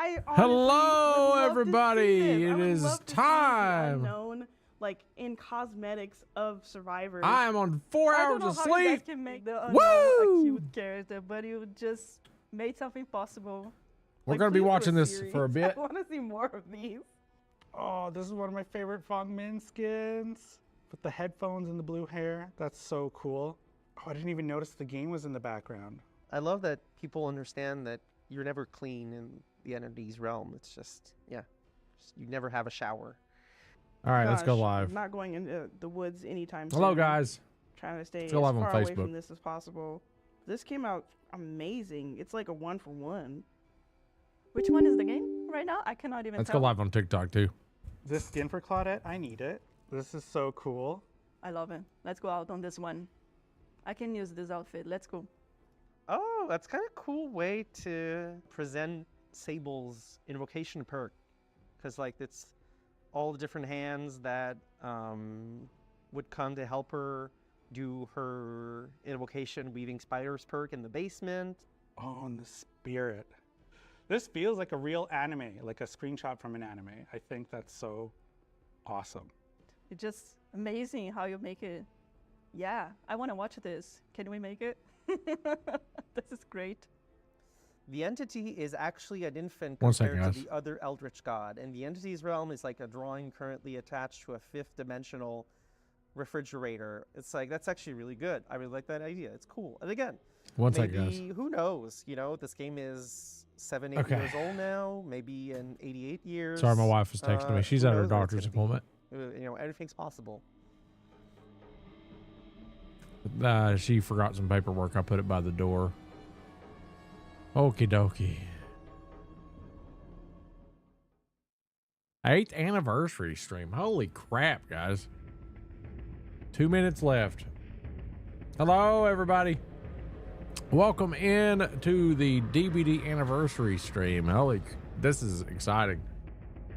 I honestly Hello, would love everybody. To see this. It I would is love to see time. the unknown, like in cosmetics of Survivor. I am on 4 I hours don't know of how you guys sleep. can make the unknown Woo! a cute character, but you just made something possible. We're Like, going to be please do a watching this series. for a bit. I want to see more of these. Oh, this is one of my favorite Fong Min skins with the headphones and the blue hair. That's so cool. Oh, I didn't even notice the game was in the background. I love that people understand that you're never clean in the entity's realm. It's just, yeah, you never have a shower. All right, let's go Gosh, live. I'm not going into the woods anytime soon. Hello, guys. Trying to stay Let's as go live on far away Facebook. from this as possible. This came out amazing. It's like a 1-for-1. Which one is the game right now? I cannot even Let's tell. go live on TikTok, too. This skin for Claudette, I need it. This is so cool. I love it. Let's go out on this one. I can use this outfit. Let's go. Oh, that's kind of cool way to present Sable's invocation perk. Because, like, it's all the different hands that would come to help her do her invocation weaving spiders perk in the basement. Oh, and the spirit. This feels like a real anime, like a screenshot from an anime. I think that's so awesome. It's just amazing how you make it. Yeah, I want to watch this. Can we make it? This is great. The entity is actually an infant One compared second, to guys. the other Eldritch God, and the entity's realm is like a drawing currently attached to a 5th-dimensional refrigerator. It's like, that's actually really good. I really like that idea. It's cool. And again, One second, maybe, guys. who knows? You know, this game is 7, 8 Okay. years old now, maybe in 88 years. Sorry, my wife was texting me. She's who at her knows what it's doctor's gonna be. appointment. You know, everything's possible. She forgot some paperwork. I put it by the door. Okie dokie. 8th anniversary stream. Holy crap, guys. 2 minutes left. Hello, everybody. Welcome in to the DBD anniversary stream. This is exciting.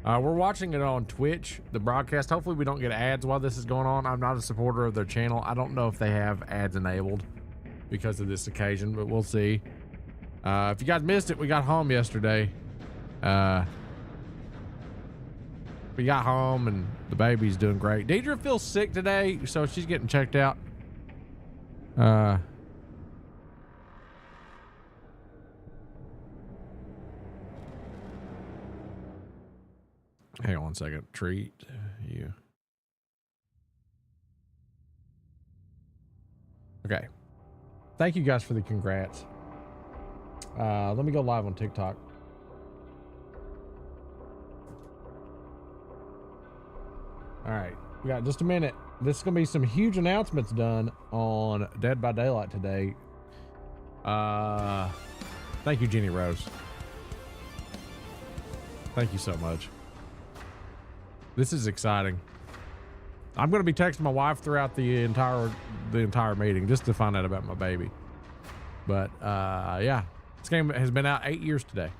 We're watching it on Twitch, the broadcast. Hopefully we don't get ads while this is going on. I'm not a supporter of their channel. I don't know if they have ads enabled because of this occasion, but we'll see. If you guys missed it, we got home yesterday. We got home and the baby's doing great. Deidre feels sick today, so she's getting checked out. Hang on one second. Treat you. Okay. Thank you guys for the congrats. Let me go live on TikTok. All right. We got just a minute. This is going to be some huge announcements done on Dead by Daylight today. Thank you, Jenny Rose. Thank you so much. This is exciting. I'm going to be texting my wife throughout the entire meeting just to find out about my baby. But yeah, this game has been out 8 years today.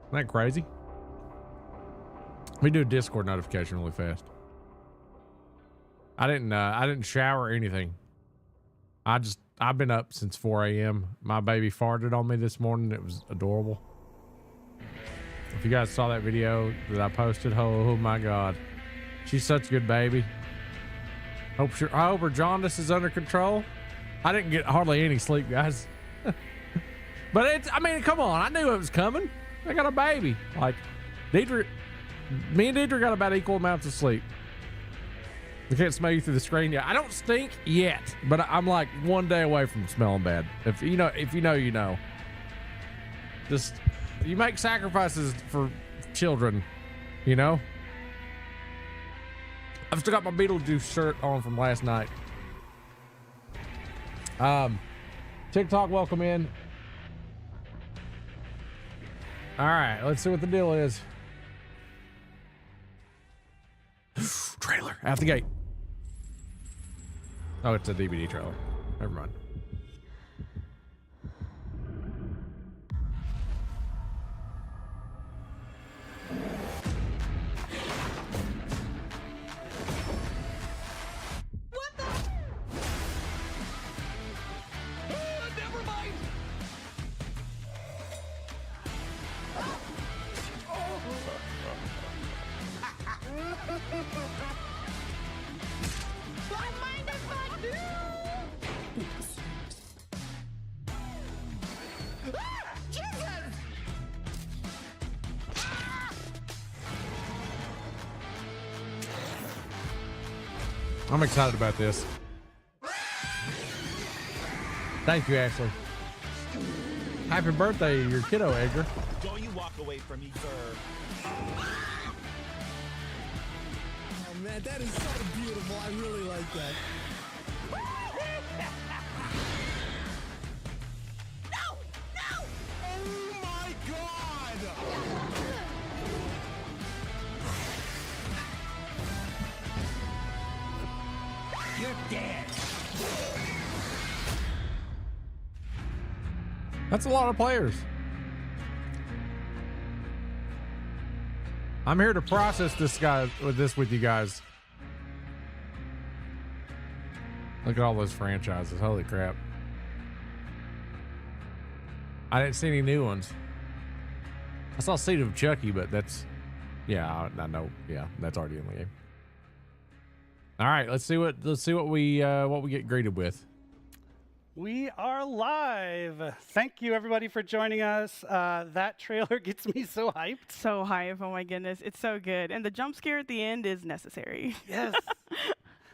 Isn't that crazy? Let me do a Discord notification really fast. I didn't shower or anything. I've been up since 4 a.m. My baby farted on me this morning. It was adorable. If you guys saw that video that I posted, oh my God. She's such a good baby. I hope her jaundice is under control. I didn't get hardly any sleep, guys. But I mean, come on. I knew it was coming. I got a baby. Like, me and Deidre got about equal amounts of sleep. I can't smell you through the screen yet. I don't stink yet, but I'm like one day away from smelling bad. If you know, you know. Just, you make sacrifices for children, you know? I've still got my Beetlejuice shirt on from last night. TikTok, welcome in. All right, let's see what the deal is. Trailer out the gate. Oh, it's a DVD trailer. Never mind. What the? Never mind. I'm excited about this. Thank you, Ashley. Happy birthday to your kiddo, Edgar. Don't you walk away from me, sir. Oh man, that is so beautiful. I really like that. No! No! Oh my god! You're dead. That's a lot of players. I'm here to process this with you guys. Look at all those franchises. Holy crap. I didn't see any new ones. I saw Seed of Chucky, but that's, yeah, I know. Yeah, that's already in the game. All right, let's see what we get greeted with. We are live. Thank you, everybody, for joining us. That trailer gets me so hyped. So hype. Oh my goodness. It's so good. And the jump scare at the end is necessary. Yes.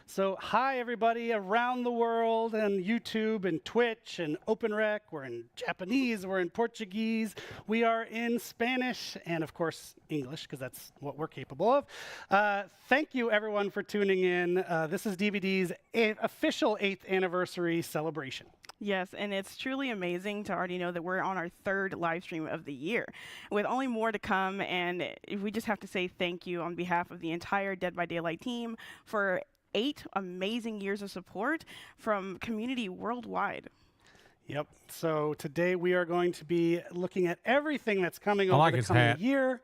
So, hi, everybody around the world and YouTube and Twitch and OpenRec. We're in Japanese. We're in Portuguese. We are in Spanish and, of course, English, because that's what we're capable of. Thank you, everyone, for tuning in. This is DBD's official 8th anniversary celebration. Yes, and it's truly amazing to already know that we're on our 3rd live stream of the year, with only more to come. And we just have to say thank you on behalf of the entire Dead by Daylight team for 8 amazing years of support from community worldwide. Yep. So today we are going to be looking at everything that's coming over the coming year.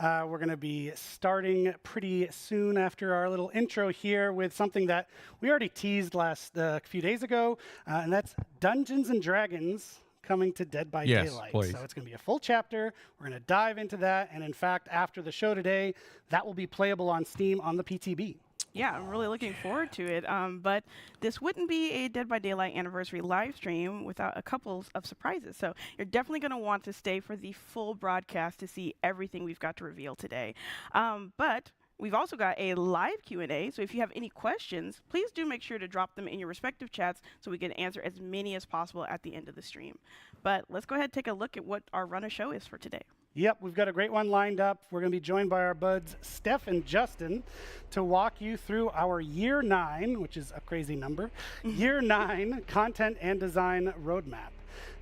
We're going to be starting pretty soon after our little intro here with something that we already teased a few days ago, and that's Dungeons and Dragons coming to Dead by Daylight. Please. So it's going to be a full chapter. We're going to dive into that, and in fact, after the show today, that will be playable on Steam on the PTB. Yeah, I'm really looking forward to it. But this wouldn't be a Dead by Daylight anniversary live stream without a couple of surprises. So you're definitely going to want to stay for the full broadcast to see everything we've got to reveal today. But we've also got a live Q&A. So if you have any questions, please do make sure to drop them in your respective chats so we can answer as many as possible at the end of the stream. But let's go ahead and take a look at what our run of show is for today. Yep, we've got a great one lined up. We're going to be joined by our buds, Steph and Justin, to walk you through our Year 9, which is a crazy number, Year 9 content and design roadmap.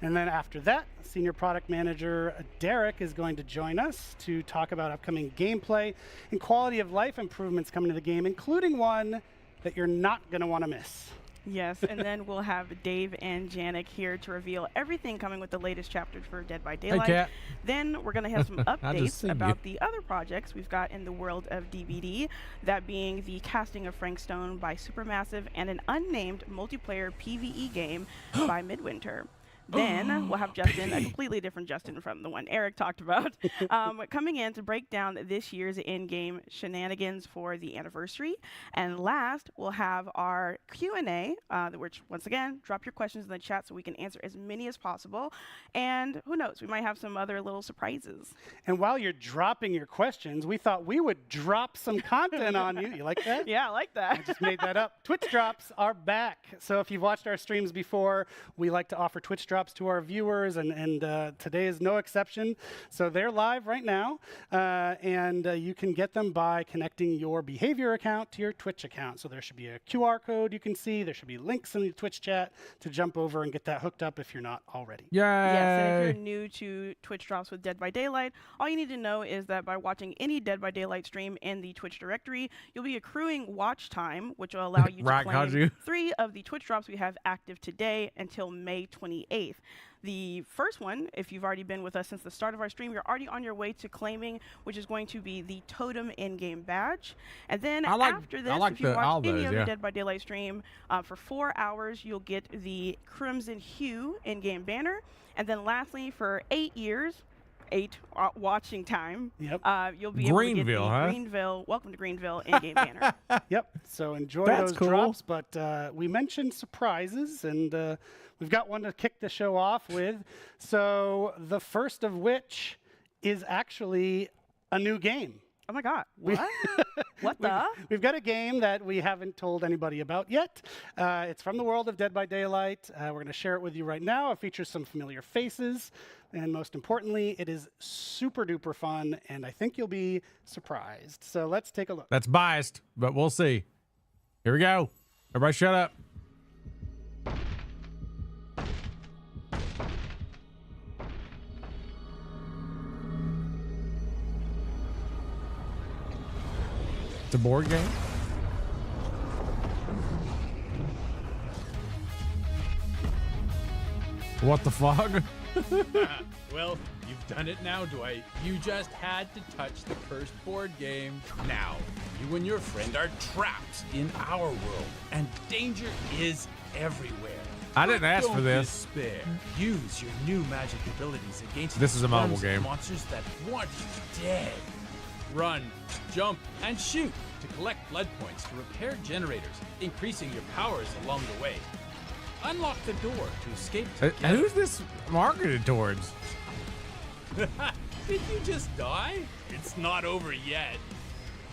And then after that, Senior Product Manager Derek is going to join us to talk about upcoming gameplay and quality of life improvements coming to the game, including one that you're not going to want to miss. Yes, and then we'll have Dave and Janik here to reveal everything coming with the latest chapters for Dead by Daylight. Hey, Kat. Then we're going to have some updates seen about you. the other projects we've got in the world of DBD, that being the casting of Frank Stone by Supermassive and an unnamed multiplayer PvE game by Midwinter. Then we'll have Justin, a completely different Justin from the one Eric talked about, coming in to break down this year's in-game shenanigans for the anniversary. And last, we'll have our Q&A, which, once again, drop your questions in the chat so we can answer as many as possible. And who knows, we might have some other little surprises. And while you're dropping your questions, we thought we would drop some content on you. You like that? Yeah, I like that. I just made that up. Twitch drops are back. So if you've watched our streams before, we like to offer Twitch drops to our viewers, and today is no exception. So they're live right now, and you can get them by connecting your Behavior account to your Twitch account. So there should be a QR code you can see. There should be links in the Twitch chat to jump over and get that hooked up if you're not already. Yay! Yes, and if you're new to Twitch drops with Dead by Daylight, all you need to know is that by watching any Dead by Daylight stream in the Twitch directory, you'll be accruing watch time, which will allow you to claim 3 of the Twitch drops we have active today until May 28th. The first one, if you've already been with us since the start of our stream, you're already on your way to claiming, which is going to be the Totem in-game badge. And then after this, if you watch any other Dead by Daylight stream, for 4 hours, you'll get the Crimson Hue in-game banner. And then lastly, for 8 years, 8 watching time, you'll be able to get the Greenville, welcome to Greenville in-game banner. Yep, so enjoy those drops, but we mentioned surprises, and we've got one to kick the show off with. So the first of which is actually a new game. Oh my God. What? What the? We've got a game that we haven't told anybody about yet. It's from the world of Dead by Daylight. We're going to share it with you right now. It features some familiar faces. And most importantly, it is super duper fun. And I think you'll be surprised. So let's take a look. That's biased, but we'll see. Here we go. Everybody shut up. It's a board game. What the fog? Well, you've done it now, Dwight. You just had to touch the cursed board game. Now, you and your friend are trapped in our world, and danger is everywhere. I didn't ask for Don't this. despair. Use your new magic abilities against This is a mobile swarms of game. monsters that want you dead. Run, jump, and shoot to collect blood points to repair generators, increasing your powers along the way. Unlock the door to escape together. Who's this marketed towards? Did you just die? It's not over yet.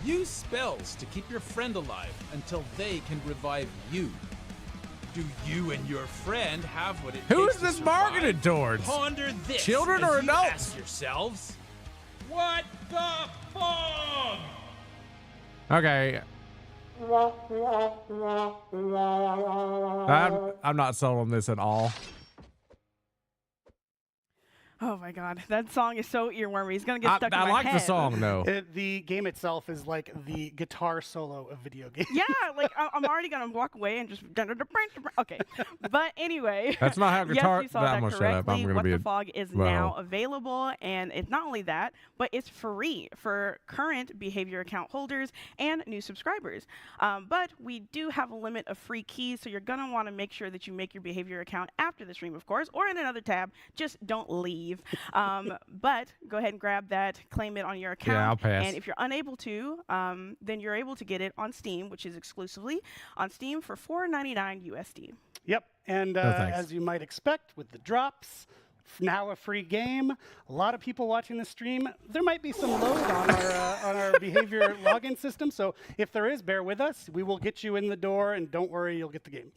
Use spells to keep your friend alive until they can revive you. Do you and your friend have what it Who takes is to this survive? marketed towards? Ponder this. Children as or you adults? Ask yourselves, what the fog? Okay. I'm not sold on this at all. Oh my God, that song is so earwormy. It's gonna get stuck in I my like head. the song though. The game itself is like the guitar solo of video games. Yeah, like I'm already gonna walk away and just okay. But anyway, That's not how guitar. Yes, you saw I'm that gonna shut up. I'm correctly. gonna What be the a. Fog is well. now available, and it's not only that, but it's free for current behavior account holders and new subscribers. But we do have a limit of free keys, so you're gonna want to make sure that you make your behavior account after the stream, of course, or in another tab. Just don't leave. But go ahead and grab that, claim it on your account. Yeah, I'll pass. And if you're unable to, then you're able to get it on Steam, which is exclusively on Steam for $4.99 USD. Yep. And thanks. as you might expect with the drops, now a free game. A lot of people watching the stream. There might be some load on our behavior login system. So if there is, bear with us. We will get you in the door, and don't worry, you'll get the game.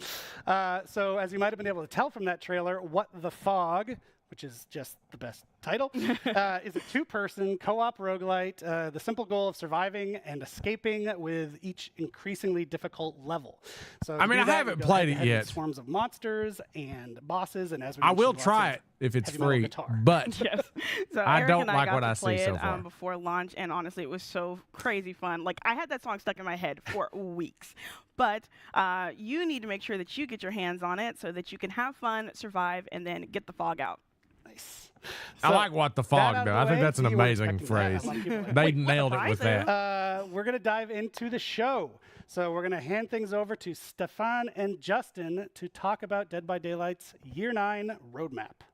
So as you might have been able to tell from that trailer, What the Fog, which is just the best title, is a two-person co-op roguelite. The simple goal of surviving and escaping with each increasingly difficult level. So I mean, I haven't played it yet. Swarms of monsters and bosses, and as we I will mentioned, lots try of it if it's heavy metal free, guitar. but Yes. So I Eric don't and like got what to I see play so it, far. before launch, and honestly, it was so crazy fun. Like, I had that song stuck in my head for weeks. But you need to make sure that you get your hands on it so that you can have fun, survive, and then get the fog out. Nice. I So, like What the that Fog out though. of I the think way, that's an you weren't amazing expecting that. phrase. I'm like, you They Wait, nailed it with surprise, that. we're going to dive into the show. So we're going to hand things over to Stefan and Justin to talk about Dead by Daylight's Year 9 roadmap.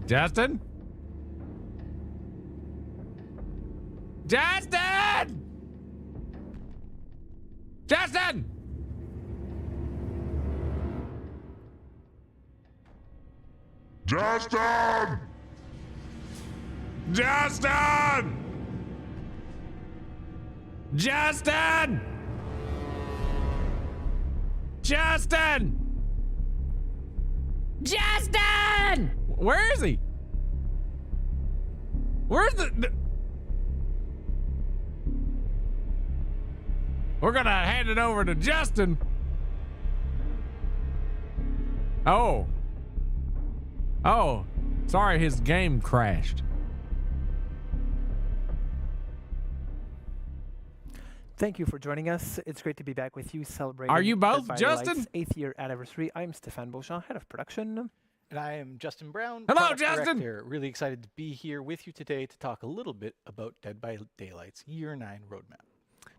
Justin? Justin! Justin! Justin! Justin! Justin! Justin! Justin! Where is he? Where's the... We're gonna hand it over to Justin. Oh. Oh. Sorry, his game crashed. Thank you for joining us. It's great to be back with you celebrating Are you both Dead by Justin? Daylight's 8th year anniversary. I'm Stefan Beauchamp, head of production. And I am Justin Brown. Hello, product Justin. Director. Really excited to be here with you today to talk a little bit about Dead by Daylight's Year 9 roadmap.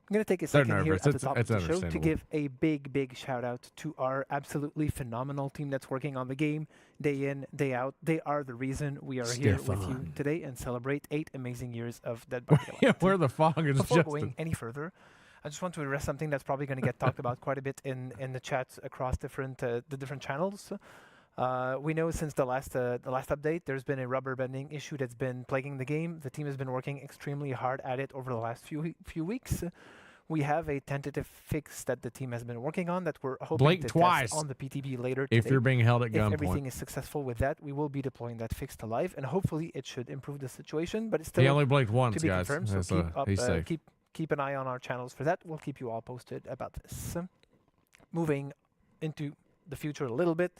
I'm going to take a They're second here nervous. at the top It's of the show to understandable. give a big shout out to our absolutely phenomenal team that's working on the game day in, day out. They are the reason we are here with you Stefan. today and celebrate 8 amazing years of Dead by Daylight. Where the fog is Before Justin. going any further, I just want to address something that's probably going to get talked about quite a bit in the chats across the different channels. We know since the last update, there's been a rubber banding issue that's been plaguing the game. The team has been working extremely hard at it over the last few weeks. We have a tentative fix that the team has been working on that we're hoping Blink to twice test on the PTB later if today. you're being held at If gunpoint. everything is successful with that, we will be deploying that fix to live, and hopefully it should improve the situation. But it's still He only blinked once, to be guys. confirmed. So That's, keep up, he's safe. keep an eye on our channels for that. We'll keep you all posted about this. Moving into the future a little bit.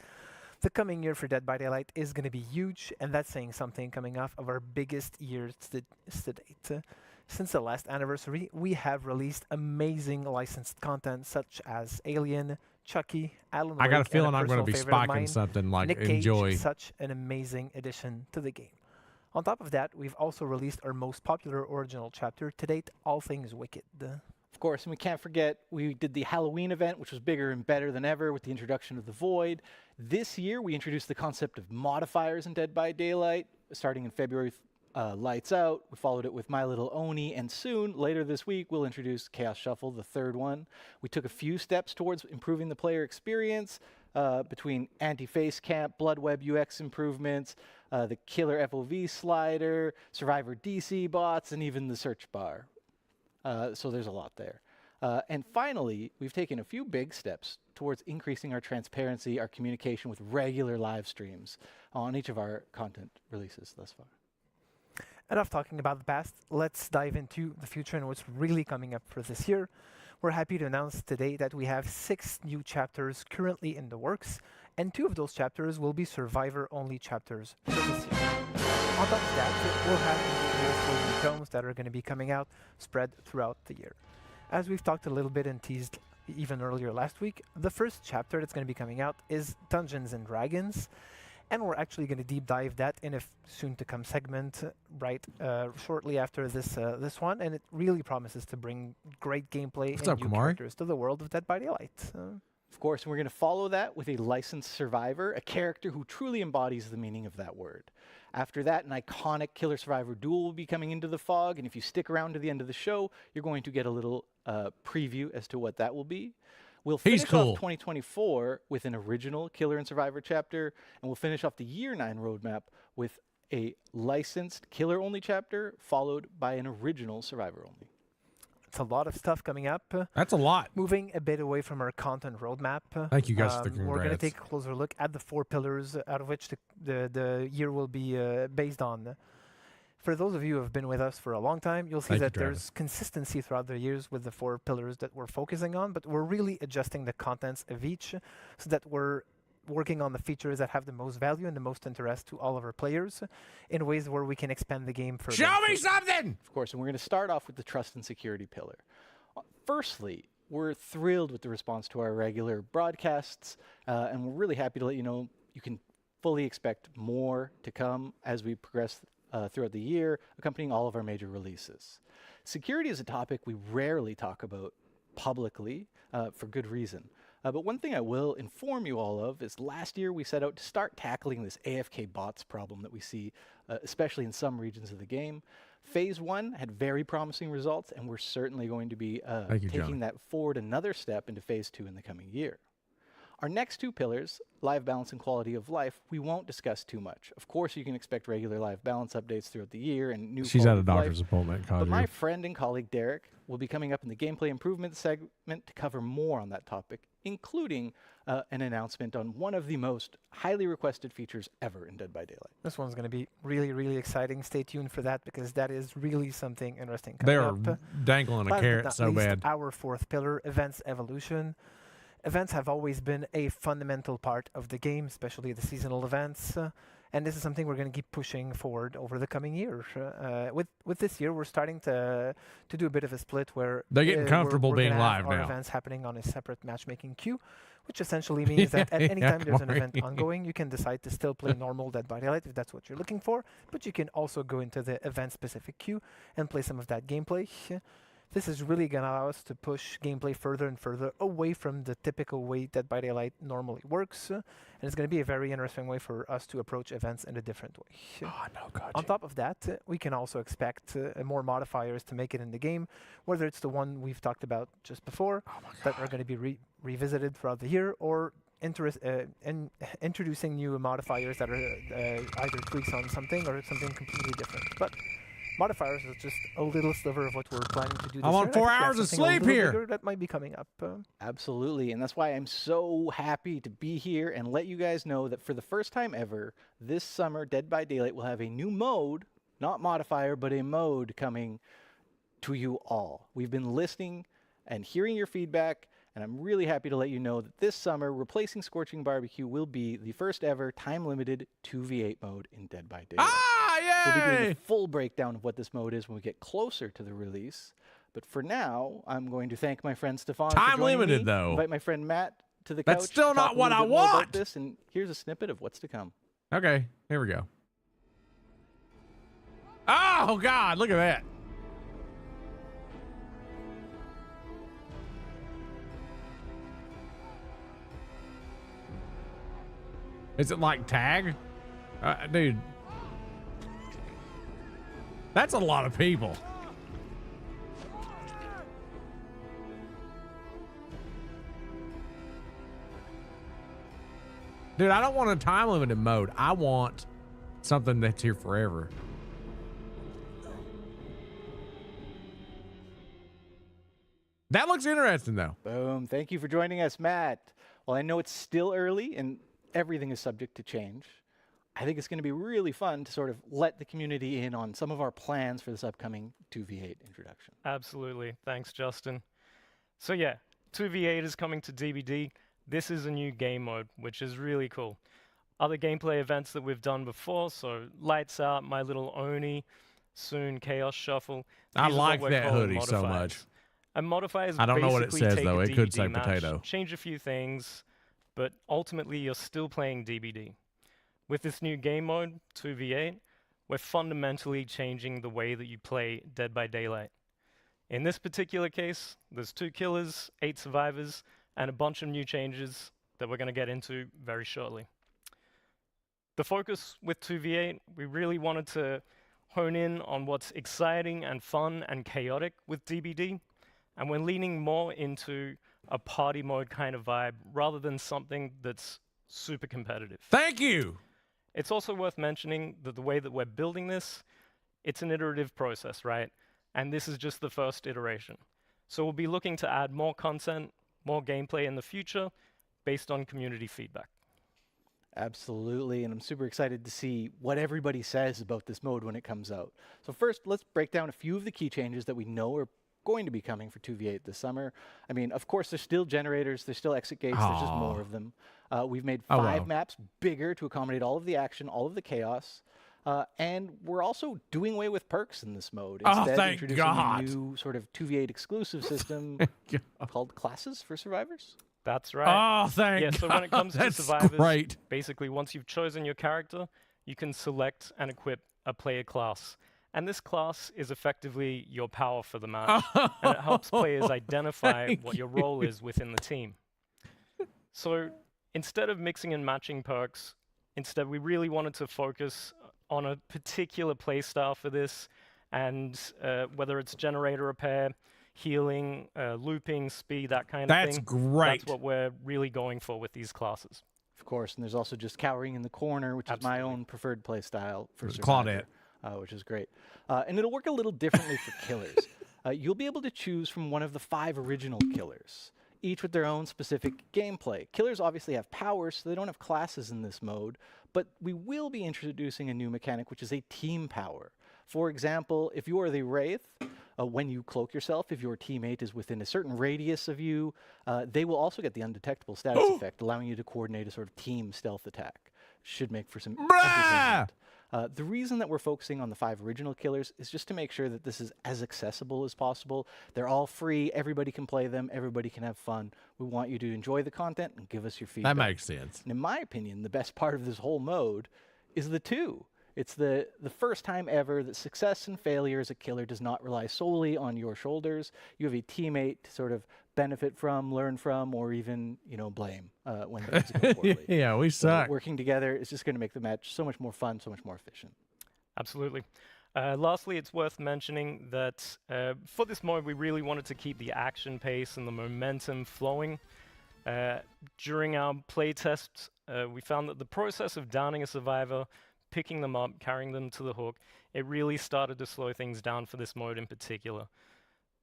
The coming year for Dead by Daylight is going to be huge, and that's saying something coming off of our biggest years to date. Since the last anniversary, we have released amazing licensed content such as Alien, Chucky, Alan I got a Wake, feeling and I'm going to personal be favorite of spiking mine, something like Nick Cage, Enjoy. such an amazing addition to the game. On top of that, we've also released our most popular original chapter to date, All Things Wicked. Of course, and we can't forget, we did the Halloween event, which was bigger and better than ever with the introduction of the Void. This year, we introduced the concept of modifiers in Dead by Daylight, starting in February. Lights Out, we followed it with My Little Oni, and soon, later this week, we'll introduce Chaos Shuffle, the third one. We took a few steps towards improving the player experience between anti-face camp, blood web UX improvements, the killer FOV slider, survivor DC bots, and even the search bar. So there's a lot there. And finally, we've taken a few big steps towards increasing our transparency, our communication with regular live streams on each of our content releases thus far. Enough talking about the past, let's dive into the future and what's really coming up for this year. We're happy to announce today that we have 6 new chapters currently in the works, and 2 of those chapters will be survivor-only chapters for this year. On top of that, we'll have 4 new tomes that are going to be coming out, spread throughout the year. As we've talked a little bit and teased even earlier last week, the first chapter that's going to be coming out is Dungeons and Dragons. And we're actually going to deep dive that in a soon-to-come segment shortly after this one, and it really promises to bring great gameplay and new characters to the world of Dead by Daylight. Of course, and we're going to follow that with a licensed survivor, a character who truly embodies the meaning of that word. After that, an iconic killer survivor duel will be coming into the fog, and if you stick around to the end of the show, you're going to get a little preview as to what that will be. We'll finish off 2024 with an original Killer and Survivor chapter, and we'll finish off the Year 9 roadmap with a licensed Killer-only chapter, followed by an original Survivor-only. It's a lot of stuff coming up. That's a lot. Moving a bit away from our content roadmap. Thank you guys for the congrats. We're going to take a closer look at the 4 pillars out of which the year will be based on. For those of you who have been with us for a long time, you'll see that there's consistency throughout the years with the 4 pillars that we're focusing on, but we're really adjusting the contents of each so that we're working on the features that have the most value and the most interest to all of our players in ways where we can expand the game further. Show me something! Of course, and we're going to start off with the trust and security pillar. Firstly, we're thrilled with the response to our regular broadcasts, and we're really happy to let you know you can fully expect more to come as we progress throughout the year, accompanying all of our major releases. Security is a topic we rarely talk about publicly for good reason. But one thing I will inform you all of is last year we set out to start tackling this AFK bots problem that we see, especially in some regions of the game. Phase 1 had very promising results, and we're certainly going to be taking that forward another step into Phase 2 in the coming year. Our next 2 pillars, live balance and quality of life, we won't discuss too much. Of course, you can expect regular live balance updates throughout the year and new She's at a doctor's appointment, but my friend and colleague Derek will be coming up in the gameplay improvement segment to cover more on that topic, including an announcement on one of the most highly requested features ever in Dead by Daylight. This one's going to be really, really exciting. Stay tuned for that because that is really something interesting They coming are up. dangling a carrot so bad. Our 4th pillar, events evolution. Events have always been a fundamental part of the game, especially the seasonal events. And this is something we're going to keep pushing forward over the coming years. With this year, we're starting to do a bit of a split where they're getting comfortable we're being gonna have live our now. Events happening on a separate matchmaking queue, which essentially means that at any time there's an event ongoing, you can decide to still play normal Dead by Daylight if that's what you're looking for, but you can also go into the event-specific queue and play some of that gameplay. This is really going to allow us to push gameplay further and further away from the typical way Dead by Daylight normally works. And it's going to be a very interesting way for us to approach events in a different way. Oh, no, God. On top of that, we can also expect more modifiers to make it in the game, whether it's the one we've talked about just before that are going to be revisited throughout the year, or introducing new modifiers that are either tweaks on something or something completely different. But modifiers is just a little sliver of what we're planning to do this I'm on year. 4 I think we have hours of something a sleep little here. bigger that might be coming up. Absolutely, and that's why I'm so happy to be here and let you guys know that for the first time ever, this summer, Dead by Daylight will have a new mode, not modifier, but a mode coming to you all. We've been listening and hearing your feedback, and I'm really happy to let you know that this summer, replacing Scorching Barbecue will be the first ever time-limited 2v8 mode in Dead by Daylight. We'll be doing a full breakdown of what this mode is when we get closer to the release. But for now, I'm going to thank my friend Stefan for Time joining limited, me, though. invite my friend Matt to the couch. That's still to not talk a what little I bit more about want. this, and here's a snippet of what's to come. Okay, here we go. Oh, God, look at that. Is it like tag? Dude. That's a lot of people. Dude, I don't want a time limited mode. I want something that's here forever. That looks interesting, though. Boom. Thank you for joining us, Matt. Well, I know it's still early and everything is subject to change. I think it's going to be really fun to sort of let the community in on some of our plans for this upcoming 2v8 introduction. Absolutely. Thanks, Justin. So yeah, 2v8 is coming to DBD. This is a new game mode, which is really cool. Other gameplay events that we've done before, so Lights Out, My Little Oni, soon Chaos Shuffle. I these are what like we're that calling hoodie so modifiers. much. And modifiers I don't know what it basically says, take though. a It could DBD say match, potato. change a few things, but ultimately you're still playing DBD. With this new game mode, 2v8, we're fundamentally changing the way that you play Dead by Daylight. In this particular case, there's 2 killers, 8 survivors, and a bunch of new changes that we're going to get into very shortly. The focus with 2v8, we really wanted to hone in on what's exciting and fun and chaotic with DBD, and we're leaning more into a party mode kind of vibe rather than something that's super competitive. Thank you! It's also worth mentioning that the way that we're building this, it's an iterative process, right? And this is just the first iteration. So we'll be looking to add more content, more gameplay in the future based on community feedback. Absolutely, and I'm super excited to see what everybody says about this mode when it comes out. So first, let's break down a few of the key changes that we know are going to be coming for 2v8 this summer. I mean, of course, there's still generators, there's still exit gates, there's just more of them. We've made 5 maps bigger to accommodate all of the action, all of the chaos. And we're also doing away with perks in this mode. Instead, thank introducing God. a new sort of 2v8 exclusive system called classes for survivors. That's right. Oh, thank Yeah, so when it comes to That's survivors, great. basically once you've chosen your character, you can select and equip a player class. And this class is effectively your power for the match. And it helps players identify what your role is within the team. So instead of mixing and matching perks, instead we really wanted to focus on a particular playstyle for this, and whether it's generator repair, healing, looping, speed, that kind of thing. That's great. That's what we're really going for with these classes. Of course, and there's also just cowering in the corner, which is my own preferred playstyle for There's Survivor, which is great. And it'll work a little differently for killers. You'll be able to choose from one of the 5 original killers, each with their own specific gameplay. Killers obviously have powers, so they don't have classes in this mode, but we will be introducing a new mechanic, which is a team power. For example, if you are the Wraith, when you cloak yourself, if your teammate is within a certain radius of you, they will also get the undetectable status effect, allowing you to coordinate a sort of team stealth attack. Should make for some entertainment. The reason that we're focusing on the 5 original killers is just to make sure that this is as accessible as possible. They're all free. Everybody can play them. Everybody can have fun. We want you to enjoy the content and give us your feedback. That makes sense. And in my opinion, the best part of this whole mode is the 2. It's the first time ever that success and failure as a killer does not rely solely on your shoulders. You have a teammate to sort of benefit from, learn from, or even, blame when things go poorly. Yeah, we suck. So working together is just going to make the match so much more fun, so much more efficient. Absolutely. Lastly, it's worth mentioning that for this mode, we really wanted to keep the action pace and the momentum flowing. During our playtests, we found that the process of downing a survivor, picking them up, carrying them to the hook, it really started to slow things down for this mode in particular.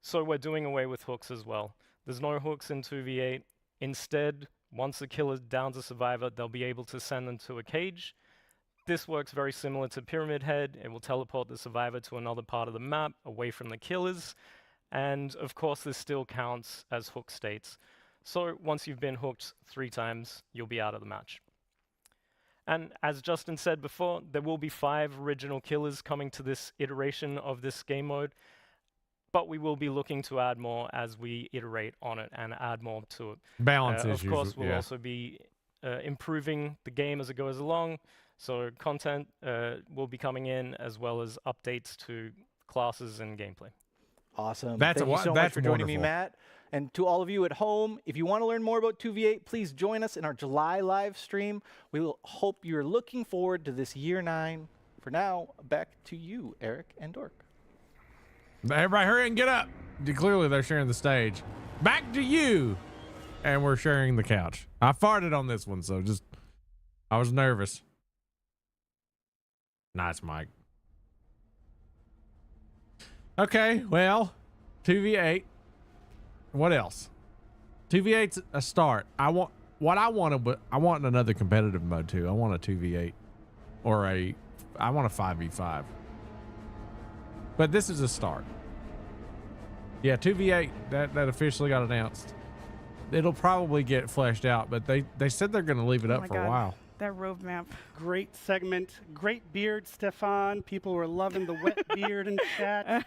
So we're doing away with hooks as well. There's no hooks in 2v8. Instead, once the killer downs a survivor, they'll be able to send them to a cage. This works very similar to Pyramid Head. It will teleport the survivor to another part of the map, away from the killers. And of course, this still counts as hook states. So once you've been hooked 3 times, you'll be out of the match. And as Justin said before, there will be 5 original killers coming to this iteration of this game mode, but we will be looking to add more as we iterate on it and add more to it. Balance issues. Of course, we'll also be improving the game as it goes along, so content will be coming in as well as updates to classes and gameplay. Awesome. Thank you so much for joining me, wonderful. Matt. And to all of you at home, if you want to learn more about 2v8, please join us in our July live stream. We will hope you're looking forward to this year 9. For now, back to you, Eric and Dork. Everybody hurry and get up. Clearly they're sharing the stage. Back to you. And we're sharing the couch. I farted on this one, so I was nervous. Nice, Mike. Okay, well, 2v8. What else? 2v8's a start. I want another competitive mode too. I want a 2v8 or I want a 5v5. But this is a start. Yeah, 2v8 that officially got announced. It'll probably get fleshed out, but they said they're going to leave it up for a while. That roadmap. Great segment. Great beard, Stefan. People were loving the wet beard in chat.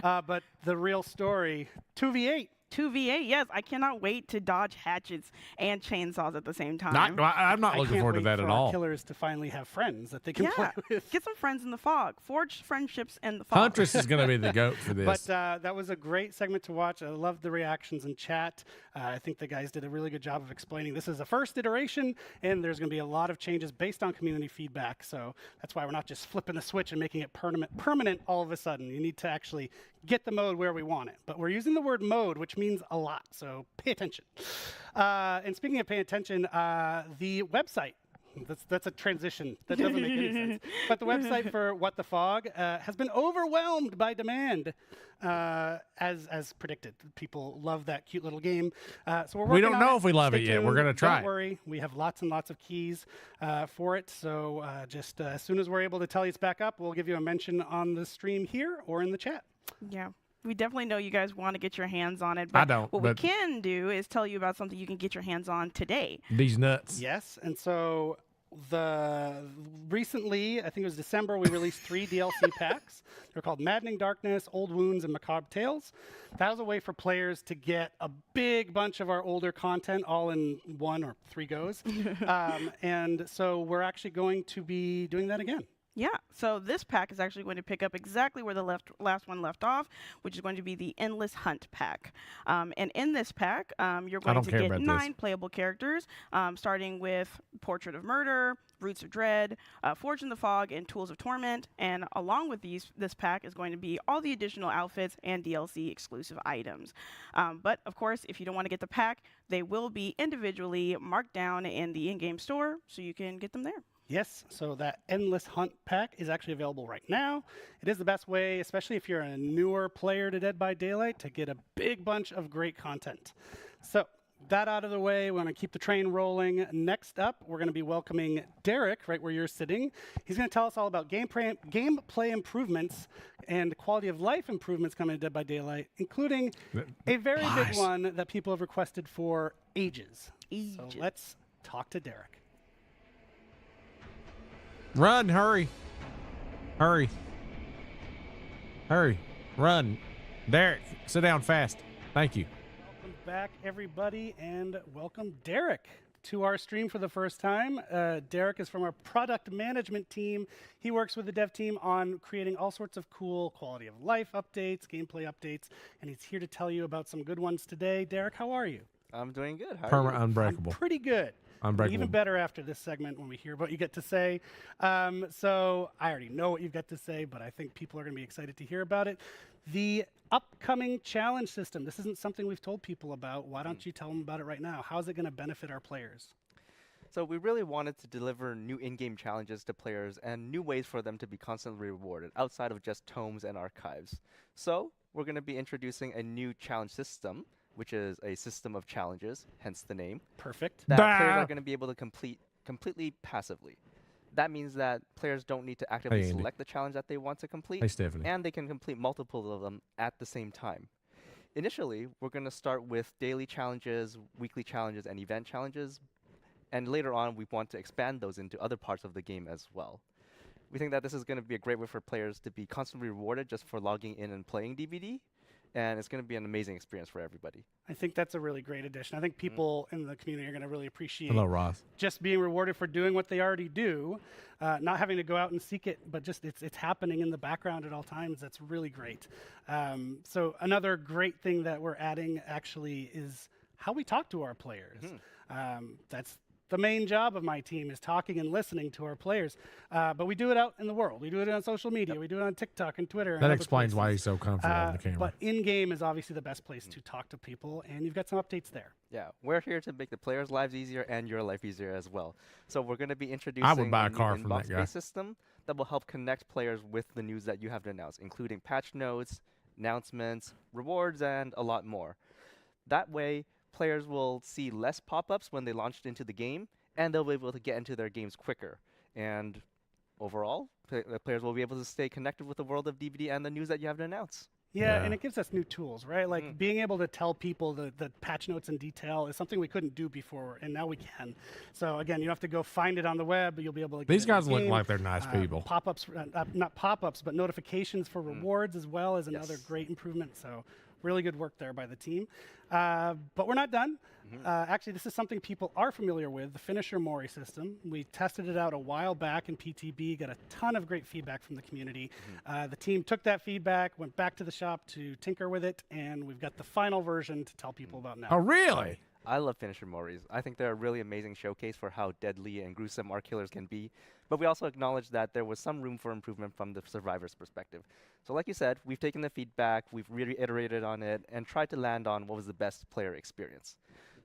But the real story, 2v8. 2v8, yes. I cannot wait to dodge hatchets and chainsaws at the same time. I'm not looking forward to that at all. Killers to finally have friends that they can play with. Get some friends in the fog. Forge friendships in the fog. Huntress is going to be the GOAT for this. But that was a great segment to watch. I loved the reactions in chat. I think the guys did a really good job of explaining this is the first iteration, and there's going to be a lot of changes based on community feedback. So that's why we're not just flipping the switch and making it permanent all of a sudden. You need to actually get the mode where we want it. But we're using the word mode, which means a lot. So pay attention. And speaking of paying attention, the website. That's a transition. That doesn't make any sense. But the website for What the Fog has been overwhelmed by demand, as predicted. People love that cute little game. So we're working we don't on know it. if we love Stay it yet. tuned. We're going to try. Don't worry. We have lots and lots of keys for it. So just as soon as we're able to tell you it's back up, we'll give you a mention on the stream here or in the chat. Yeah. We definitely know you guys want to get your hands on it. But I don't. What we can do is tell you about something you can get your hands on today. These nuts. Yes. And so recently, I think it was December, we released 3 DLC packs. They're called Maddening Darkness, Old Wounds, and Macabre Tales. That was a way for players to get a big bunch of our older content all in 1 or 3 goes. And so we're actually going to be doing that again. Yeah, so this pack is actually going to pick up exactly where the last one left off, which is going to be the Endless Hunt pack. And in this pack, you're going to get 9 playable characters, starting with Portrait of Murder, Roots of Dread, Forge in the Fog, and Tools of Torment. And along with this pack is going to be all the additional outfits and DLC exclusive items. But of course, if you don't want to get the pack, they will be individually marked down in the in-game store, so you can get them there. Yes, so that Endless Hunt pack is actually available right now. It is the best way, especially if you're a newer player to Dead by Daylight, to get a big bunch of great content. So that out of the way, we want to keep the train rolling. Next up, we're going to be welcoming Derek, right where you're sitting. He's going to tell us all about gameplay improvements and quality of life improvements coming to Dead by Daylight, including a very big one that people have requested for ages. So let's talk to Derek. Run, hurry. Hurry. Hurry. Run. Derek, sit down fast. Thank you. Welcome back, everybody, and welcome, Derek. to our stream for the first time. Derek is from our product management team. He works with the dev team on creating all sorts of cool quality of life updates, gameplay updates, and he's here to tell you about some good ones today. Derek, how are you? I'm doing good. How are Permanent you? unbreakable. I'm pretty good. Unbreakable. Even better after this segment when we hear what you get to say. So I already know what you've got to say, but I think people are going to be excited to hear about it. The upcoming challenge system. This isn't something we've told people about. Why don't you tell them about it right now? How is it going to benefit our players? So we really wanted to deliver new in-game challenges to players and new ways for them to be constantly rewarded outside of just tomes and archives. So we're going to be introducing a new challenge system, which is a system of challenges, hence the name. Perfect. That players are going to be able to complete completely passively. That means that players don't need to actively select the challenge that they want to complete. Hey, Stephanie. And they can complete multiple of them at the same time. Initially, we're going to start with daily challenges, weekly challenges, and event challenges. And later on, we want to expand those into other parts of the game as well. We think that this is going to be a great way for players to be constantly rewarded just for logging in and playing DBD. And it's going to be an amazing experience for everybody. I think that's a really great addition. I think people in the community are going to really appreciate Hello, Ross. just being rewarded for doing what they already do, not having to go out and seek it, but just it's happening in the background at all times. That's really great. So another great thing that we're adding actually is how we talk to our players. That's the main job of my team, is talking and listening to our players. But we do it out in the world. We do it on social media. We do it on TikTok and Twitter. That explains why he's so comfortable on the camera. But in-game is obviously the best place to talk to people, and you've got some updates there. Yeah, we're here to make the players' lives easier and your life easier as well. So we're going to be introducing I would buy a a new car from that guy. inbox-based system that will help connect players with the news that you have to announce, including patch notes, announcements, rewards, and a lot more. That way, players will see less pop-ups when they launched into the game, and they'll be able to get into their games quicker. And overall, players will be able to stay connected with the world of DBD and the news that you have to announce. Yeah, and it gives us new tools, right? Like being able to tell people the patch notes in detail is something we couldn't do before, and now we can. So again, you don't have to go find it on the web, but you'll be able to get These it in guys the look game. like they're nice people. Pop-ups, not pop-ups, but notifications for rewards as well is another great improvement. So really good work there by the team. But we're not done. Actually, this is something people are familiar with, the Finisher Mori system. We tested it out a while back in PTB, got a ton of great feedback from the community. The team took that feedback, went back to the shop to tinker with it, and we've got the final version to tell people about now. Oh, really? I love Finisher Moris. I think they're a really amazing showcase for how deadly and gruesome our killers can be. But we also acknowledge that there was some room for improvement from the survivor's perspective. So like you said, we've taken the feedback, we've reiterated on it, and tried to land on what was the best player experience.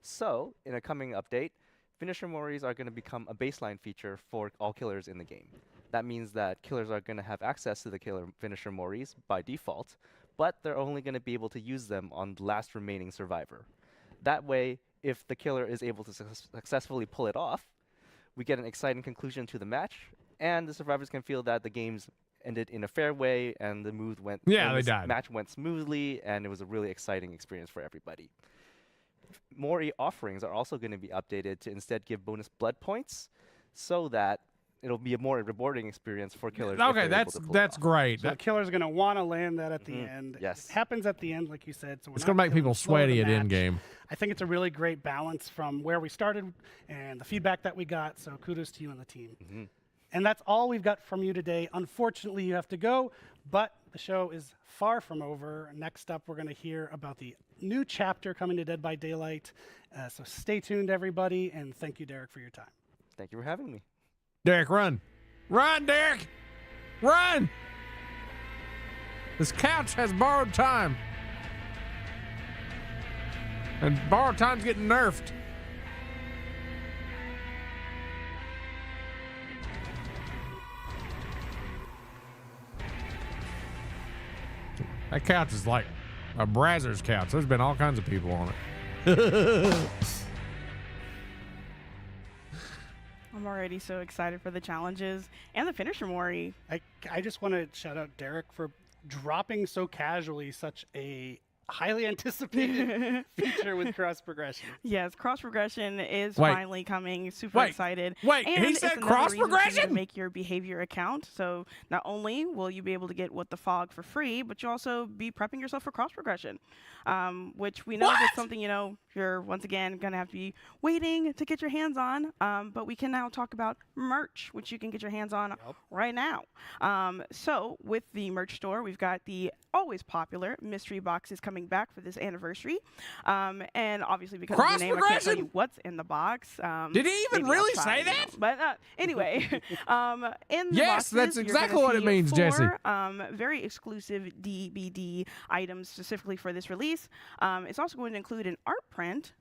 So, in a coming update, Finisher Moris are going to become a baseline feature for all killers in the game. That means that killers are going to have access to the killer Finisher Moris by default, but they're only going to be able to use them on the last remaining survivor. That way, if the killer is able to successfully pull it off, we get an exciting conclusion to the match, and the survivors can feel that the game's ended in a fair way, and the match went smoothly, and it was a really exciting experience for everybody. Mori offerings are also going to be updated to instead give bonus blood points, so that it'll be a more rewarding experience for killers. Okay, that's great. So the killer's going to want to land that at the end. Yes. It happens at the end, like you said. So It's going to make people sweaty at end game. I think it's a really great balance from where we started and the feedback that we got. So kudos to you and the team. And that's all we've got from you today. Unfortunately, you have to go, but the show is far from over. Next up, we're going to hear about the new chapter coming to Dead by Daylight. So stay tuned, everybody, and thank you, Derek, for your time. Thank you for having me. Derek, run. Run, Derek! Run! This couch has borrowed time. And borrowed time's getting nerfed. That couch is like a Brazzers couch. There's been all kinds of people on it. I'm already so excited for the challenges and the Finisher Mori. I just want to shout out Derek for dropping so casually such a highly anticipated feature with cross progression. Yes, cross progression is Wait. finally coming. Super Wait. excited. Wait, and he it's said another cross reason for you to progression? make your behavior account. So not only will you be able to get What the Fog for free, but you'll also be prepping yourself for cross progression, which we know that's something you're once again gonna have to be waiting to get your hands on. But we can now talk about merch, which you can get your hands on right now. So with the merch store, we've got the always popular mystery boxes coming back for this anniversary. And obviously because of the name, I can't tell you what's in the box. Did he even maybe really I'll try, say that? But anyway, in the Yes, boxes, that's you're exactly gonna what it see means, Jesse. 4, very exclusive DBD items specifically for this release. It's also going to include an art print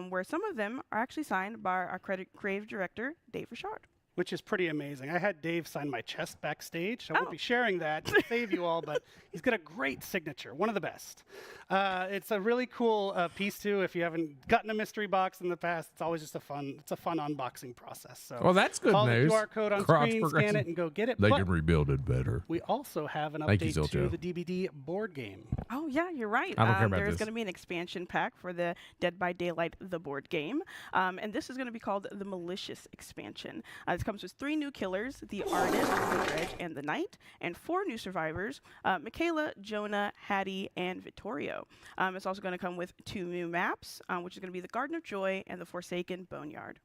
where some of them are actually signed by our creative director, Dave Richard. Which is pretty amazing. I had Dave sign my chest backstage. I won't be sharing that to save you all, but he's got a great signature, one of the best. It's a really cool piece too. If you haven't gotten a mystery box in the past, it's always just a fun unboxing process. So Well, that's good follow news. the QR code on Cross screen, scan progression. it, and go get it. They But can rebuild it better. we also have an Thank you, update to Zilcho. the DBD board game. Oh yeah, you're right. I don't care about There's this. going to be an expansion pack for the Dead by Daylight the board game, and this is going to be called the Malicious expansion. This comes with 3 new killers: the Artist, the Dredge, and the Knight, and 4 new survivors: Michaela, Jonah, Hattie, and Vittorio. It's also going to come with 2 new maps, which is going to be the Garden of Joy and the Forsaken Boneyard.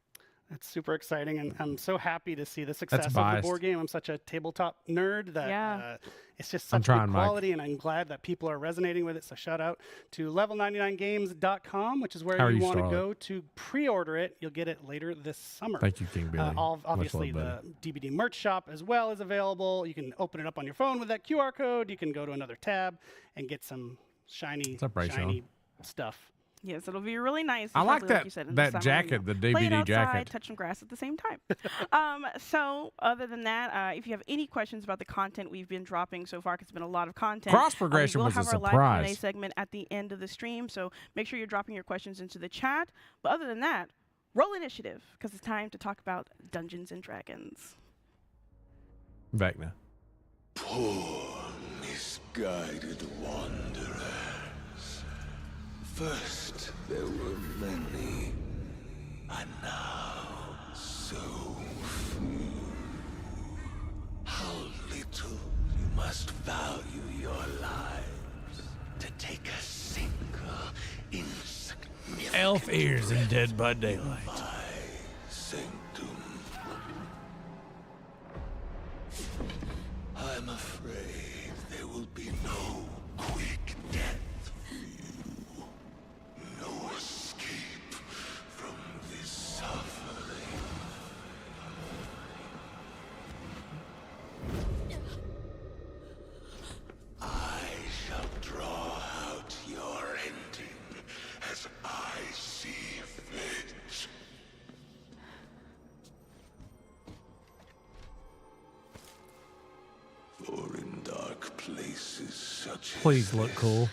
It's super exciting, and I'm so happy to see the success of the biased. board game. I'm such a tabletop nerd that it's just I'm such trying, good Mike. quality, and I'm glad that people are resonating with it. So shout out to level99games.com, which is where How are you you, want to Starlight? go to pre-order it. You'll get it later this summer. Thank you, King Billy. Obviously, Much love, the DBD merch shop as well is available. You can open it up on your phone with that QR code. You can go to another tab and get some shiny up, Rayshon? stuff. Yes, it'll be really nice. I like especially that- you said, in that the summer, jacket, the play it DBD outside, jacket. touch some grass at the same time. So other than that, if you have any questions about the content we've been dropping so far, because it's been a lot of content, Cross progression we'll was a have our live surprise. Q&A segment at the end of the stream. So make sure you're dropping your questions into the chat. But other than that, roll initiative, because it's time to talk about Dungeons and Dragons. Vecna. Poor, misguided wanderers. First there were many, and now so few. How little you must value your lives to take a single insignificant Elf ears and Dead by Daylight. my sanctum. I'm afraid there will be no quick death for you. No escape from this suffering. I shall draw out your ending as I see fit. For in dark places such Please as look cool.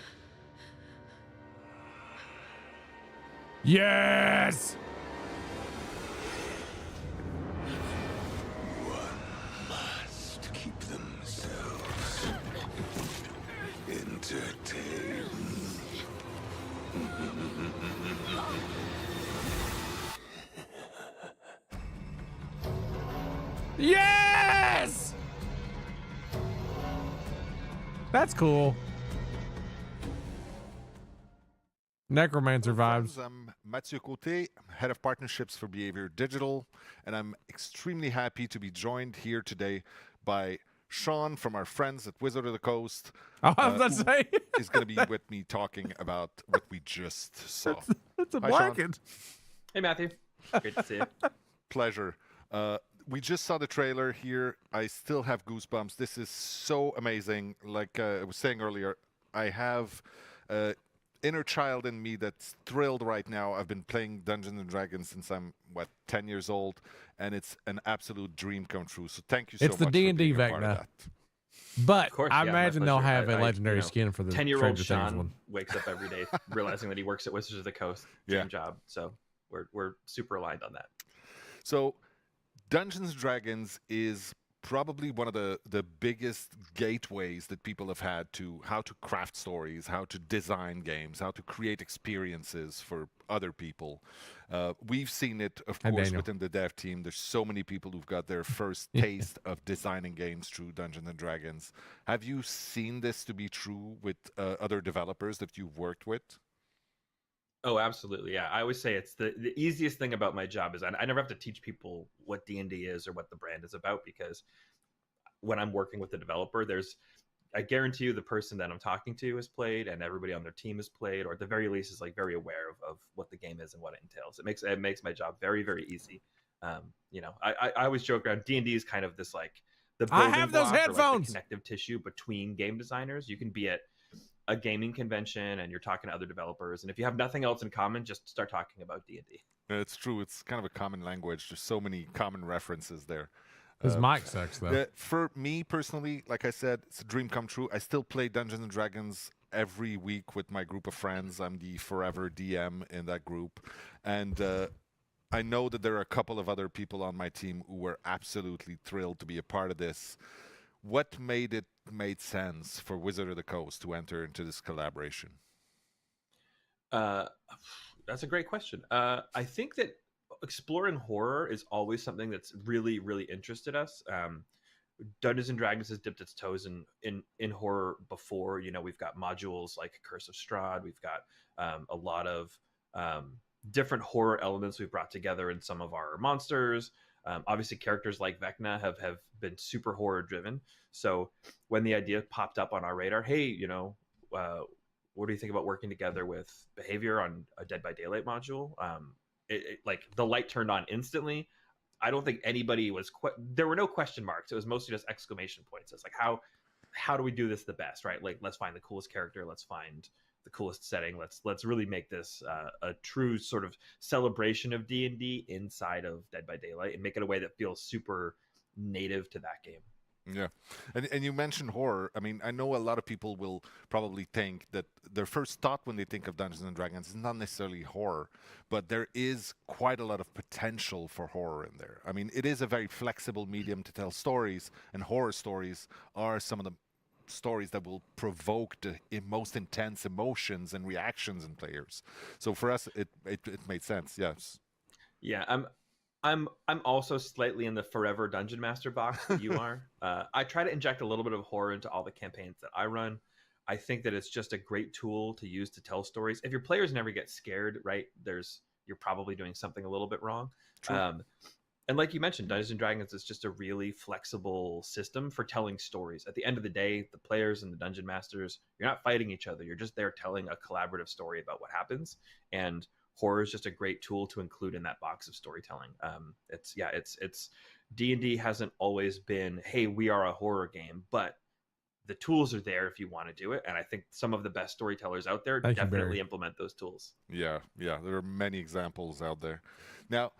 Yes! must keep themselves entertained. Yes! That's cool. Necromancer vibes. I'm Mathieu Côté, Head of Partnerships for Behavior Digital, and I'm extremely happy to be joined here today by Sean from our friends at Wizard of the Coast. Oh, I was about to who say. is going to be with me talking about what we just saw. That's a Hi, Sean. blanket. Hey, Matthew. Great to see you. Pleasure. We just saw the trailer here. I still have goosebumps. This is so amazing. Like I was saying earlier, I have inner child in me that's thrilled right now. I've been playing Dungeons and Dragons since I'm 10 years old, and it's an absolute dream come true. So thank you so It's much the for D&D being a part of Vecna. that. But Of course, I yeah, my imagine they'll pleasure. have a legendary skin for the 10-year-old Stranger Things Sean one. wakes up every day realizing that he works at Wizards of the Coast. Dream job. So we're super aligned on that. So Dungeons and Dragons is probably one of the biggest gateways that people have had to how to craft stories, how to design games, how to create experiences for other people. We've seen it, of Hi, course, Daniel. within the dev team. There's so many people who've got their first taste of designing games through Dungeons and Dragons. Have you seen this to be true with other developers that you've worked with? Oh, absolutely. Yeah. I always say it's the easiest thing about my job is I never have to teach people what D&D is or what the brand is about, because when I'm working with the developer, I guarantee you the person that I'm talking to has played, and everybody on their team has played, or at the very least is like very aware of what the game is and what it entails. It makes my job very, very easy. I always joke around, D&D is kind of this like the I building have those block or like the headphones. connective tissue between game designers. You can be at a gaming convention and you're talking to other developers, and if you have nothing else in common, just start talking about D&D. It's true. It's kind of a common language. There's so many common references there. His mic sucks, though. For me personally, like I said, it's a dream come true. I still play Dungeons and Dragons every week with my group of friends. I'm the forever DM in that group. And I know that there are a couple of other people on my team who were absolutely thrilled to be a part of this. What made sense for Wizard of the Coast to enter into this collaboration? That's a great question. I think that exploring horror is always something that's really, really interested us. Dungeons and Dragons has dipped its toes in horror before. We've got modules like Curse of Strahd. We've got a lot of different horror elements we've brought together in some of our monsters. Obviously, characters like Vecna have been super horror driven. So when the idea popped up on our radar, hey, what do you think about working together with Behavior on a Dead by Daylight module? Like the light turned on instantly. I don't think anybody was there were no question marks. It was mostly just exclamation points. It's like, how do we do this the best, right? Like, let's find the coolest character. Let's find the coolest setting. Let's really make this a true sort of celebration of D&D inside of Dead by Daylight, and make it a way that feels super native to that game. Yeah. And you mentioned horror. I mean, I know a lot of people will probably think that their first thought when they think of Dungeons and Dragons is not necessarily horror, but there is quite a lot of potential for horror in there. I mean, it is a very flexible medium to tell stories, and horror stories are some of the stories that will provoke the most intense emotions and reactions in players. So for us, it made sense. Yes. Yeah, I'm also slightly in the forever dungeon master box that you are. I try to inject a little bit of horror into all the campaigns that I run. I think that it's just a great tool to use to tell stories. If your players never get scared, right, you're probably doing something a little bit wrong. And like you mentioned, Dungeons and Dragons is just a really flexible system for telling stories. At the end of the day, the players and the dungeon masters, you're not fighting each other. You're just there telling a collaborative story about what happens. And horror is just a great tool to include in that box of storytelling. It's D&D hasn't always been, hey, we are a horror game, but the tools are there if you want to do it. And I think some of the best storytellers out there definitely implement those tools. Yeah, there are many examples out there. Now,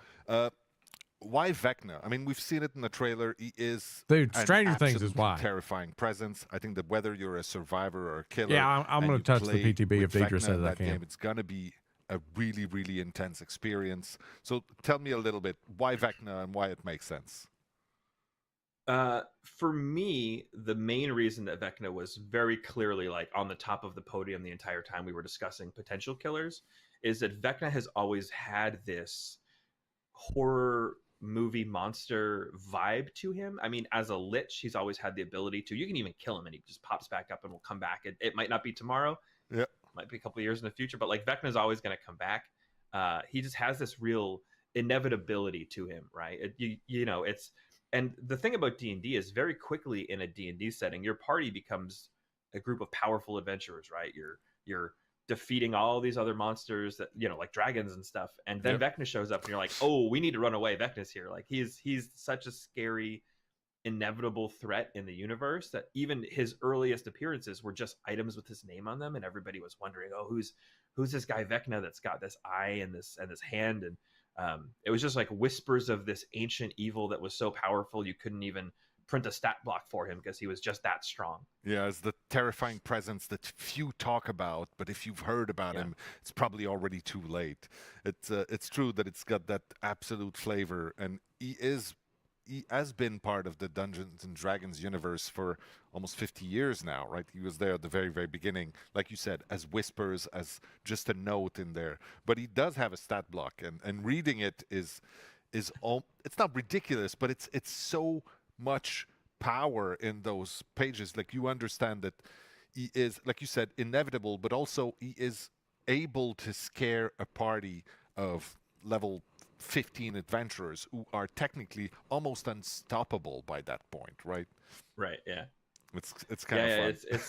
why Vecna? I mean, we've seen it in the trailer. He is Stranger Things is why. Terrifying presence. I think that whether you're a survivor or a killer, yeah, I'm going to touch the PTB if Deidre says I can. Game, it's going to be a really, really intense experience. So tell me a little bit why Vecna and why it makes sense. For me, the main reason that Vecna was very clearly like on the top of the podium the entire time we were discussing potential killers is that Vecna has always had this horror movie monster vibe to him. I mean, as a lich, he's always had the ability to, you can even kill him and he just pops back up and will come back. It might not be tomorrow. Yeah. Might be a couple of years in the future, but like Vecna's always going to come back. He just has this real inevitability to him, right? And the thing about D&D is very quickly in a D&D setting, your party becomes a group of powerful adventurers, right? You're defeating all these other monsters that, like dragons and stuff. And then Vecna shows up and you're like, oh, we need to run away. Vecna's here. Like he's such a scary, inevitable threat in the universe that even his earliest appearances were just items with his name on them. And everybody was wondering, oh, who's this guy Vecna that's got this eye and this hand. And it was just like whispers of this ancient evil that was so powerful you couldn't even print a stat block for him because he was just that strong. Yeah, it's the terrifying presence that few talk about, but if you've heard about him, it's probably already too late. It's true that it's got that absolute flavor, and he is he has been part of the Dungeons and Dragons universe for almost 50 years now, right? He was there at the very, very beginning, like you said, as whispers, as just a note in there. But he does have a stat block, and reading it is all. It's not ridiculous, but it's so much power in those pages. Like, you understand that he is, like you said, inevitable, but also he is able to scare a party of level 15 adventurers who are technically almost unstoppable by that point, right? Right. Yeah. It's kind of fun.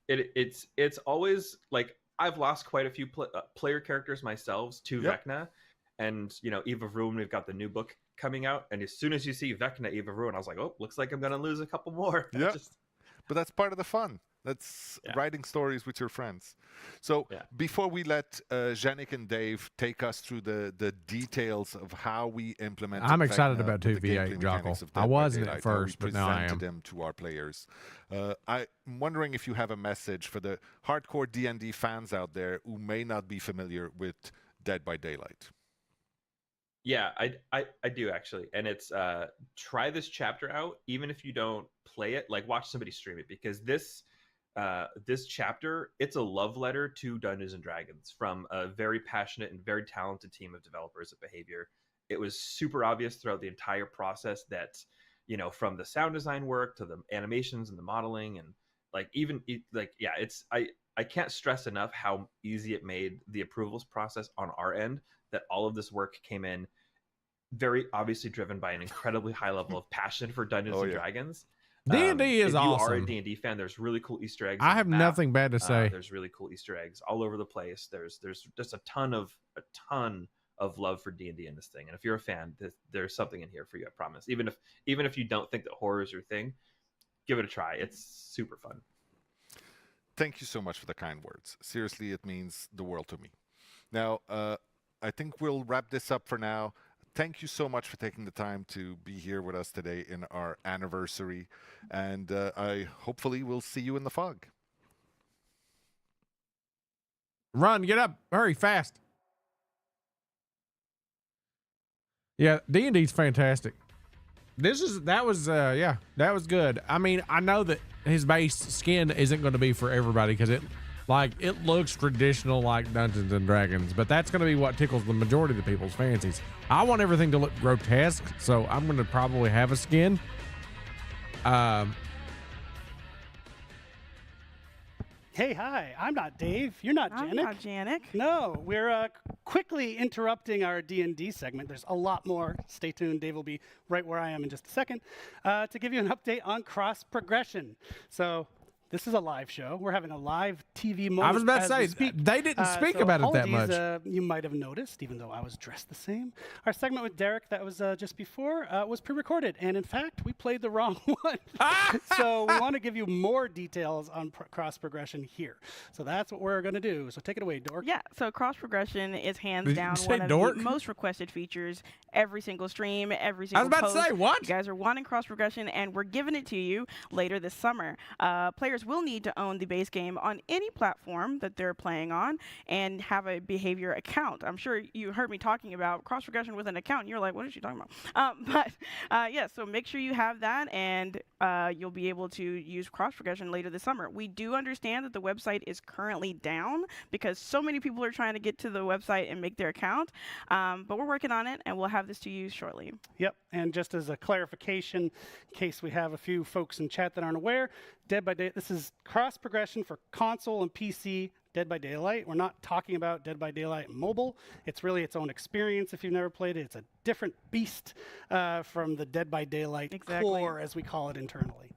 It's always like, I've lost quite a few player characters myself to Vecna, and Eve of Ruin. We've got the new book coming out, and as soon as you see Vecna, Eve of Ruin, I was like, oh, looks like I'm gonna lose a couple more. Yeah. But that's part of the fun. That's writing stories with your friends. So before we let Yannick and Dave take us through the details of how we implement, I'm excited about 2v8, Jockle. I wasn't at first, but now I am. Them to our players. I'm wondering if you have a message for the hardcore D&D fans out there who may not be familiar with Dead by Daylight. Yeah, I do actually, and it's try this chapter out, even if you don't play it. Like, watch somebody stream it, because this chapter, it's a love letter to Dungeons and Dragons from a very passionate and very talented team of developers at Behavior. It was super obvious throughout the entire process that, from the sound design work to the animations and the modeling, and I can't stress enough how easy it made the approvals process on our end. That all of this work came in very obviously driven by an incredibly high level of passion for Dungeons and Dragons. D&D is awesome. If you are a D&D fan, there's really cool Easter eggs. I have nothing bad to say. There's really cool Easter eggs all over the place. There's just a ton of love for D&D in this thing. And if you're a fan, there's something in here for you, I promise. Even if you don't think that horror is your thing, give it a try. It's super fun. Thank you so much for the kind words. Seriously, it means the world to me. Now, I think we'll wrap this up for now. Thank you so much for taking the time to be here with us today in our anniversary. And I hopefully will see you in the fog. Run, get up, hurry, fast. Yeah, D&D's fantastic. That was good. I mean, I know that his base skin isn't going to be for everybody, because it looks traditional like Dungeons and Dragons, but that's going to be what tickles the majority of the people's fancies. I want everything to look grotesque, so I'm going to probably have a skin. Hey, hi, I'm not Dave. You're not Janik. I'm not Janik. No, we're quickly interrupting our D&D segment. There's a lot more. Stay tuned. Dave will be right where I am in just a second to give you an update on cross progression. So this is a live show. We're having a live TV moment. I was about to say, they didn't speak about it that much. You might have noticed, even though I was dressed the same. Our segment with Derek that was just before was pre-recorded. And in fact, we played the wrong one. So we want to give you more details on cross progression here. So that's what we're going to do. So take it away, Dork. Yeah, so cross progression is hands down one of the most requested features every single stream, every single post. I was about to say, what? You guys are wanting cross progression, and we're giving it to you later this summer. Players will need to own the base game on any platform that they're playing on and have a Behavior account. I'm sure you heard me talking about cross progression with an account, and you're like, what is she talking about? Yeah, so make sure you have that, and you'll be able to use cross progression later this summer. We do understand that the website is currently down because so many people are trying to get to the website and make their account, but we're working on it, and we'll have this to you shortly. Yep, and just as a clarification, in case we have a few folks in chat that aren't aware, Dead by Daylight, this is cross progression for console and PC Dead by Daylight. We're not talking about Dead by Daylight mobile. It's really its own experience if you've never played it. It's a different beast from the Dead by Daylight core, as we call it internally.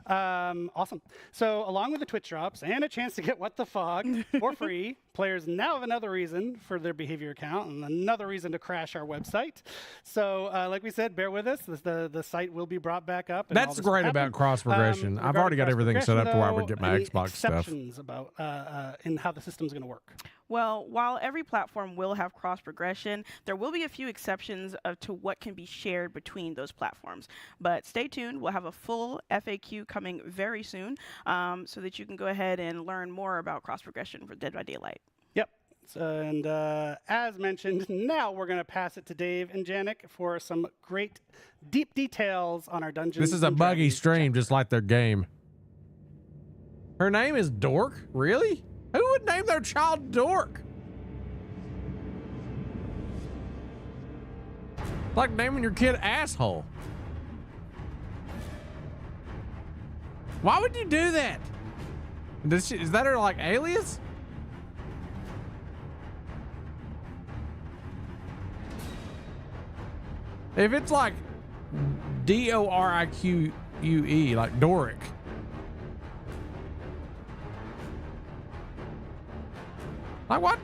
Awesome. So along with the Twitch drops and a chance to get What the Fog for free, players now have another reason for their Behavior account and another reason to crash our website. So like we said, bear with us. The site will be brought back up. And that's great about cross progression. I've already got everything set up to where I would get my Xbox stuff. Exceptions about in how the system's going to work. Well, while every platform will have cross progression, there will be a few exceptions to what can be shared between those platforms. But stay tuned. We'll have a full FAQ coming very soon so that you can go ahead and learn more about cross progression for Dead by Daylight. Yep. And as mentioned, now we're going to pass it to Dave and Janik for some great deep details on our Dungeons This is a and buggy Dragons stream, just like their game. Her name is Dork? Really? Who would name their child Dork? Like naming your kid Asshole. Why would you do that? Is that her like alias? If it's like Dorique, like Doric. Like what?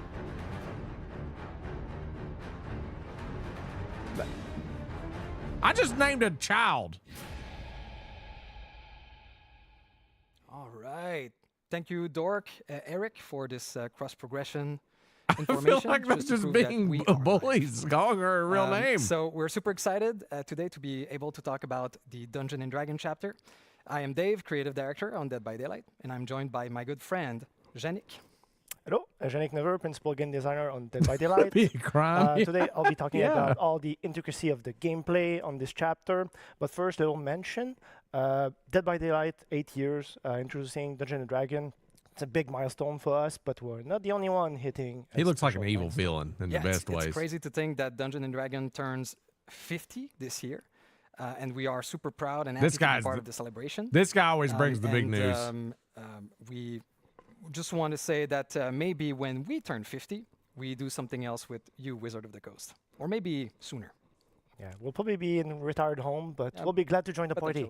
I just named a child. All right. Thank you, Dork, Eric, for this cross progression I information. feel like that's just to prove that being we bullies, calling her a real name. So we're super excited today to be able to talk about the Dungeon and Dragon chapter. I am Dave, creative director on Dead by Daylight, and I'm joined by my good friend, Janik. Hello, Janik Never, principal game designer on Dead by Daylight. Be a crime. Today I'll be talking Yeah. about all the intricacy of the gameplay on this chapter. But first, a little mention. Dead by Daylight, 8 years, introducing Dungeon & Dragon. It's a big milestone for us, but we're not the only one hitting. He looks like an evil villain in the best ways. It's crazy to think that Dungeon and Dragon turns 50 this year, and we are super proud and happy This to be guy's part the- of the celebration. this guy always brings the big news. We just want to say that maybe when we turn 50, we do something else with you, Wizard of the Coast, or maybe sooner. Yeah, we'll probably be in retired home, but we'll be glad to join the party.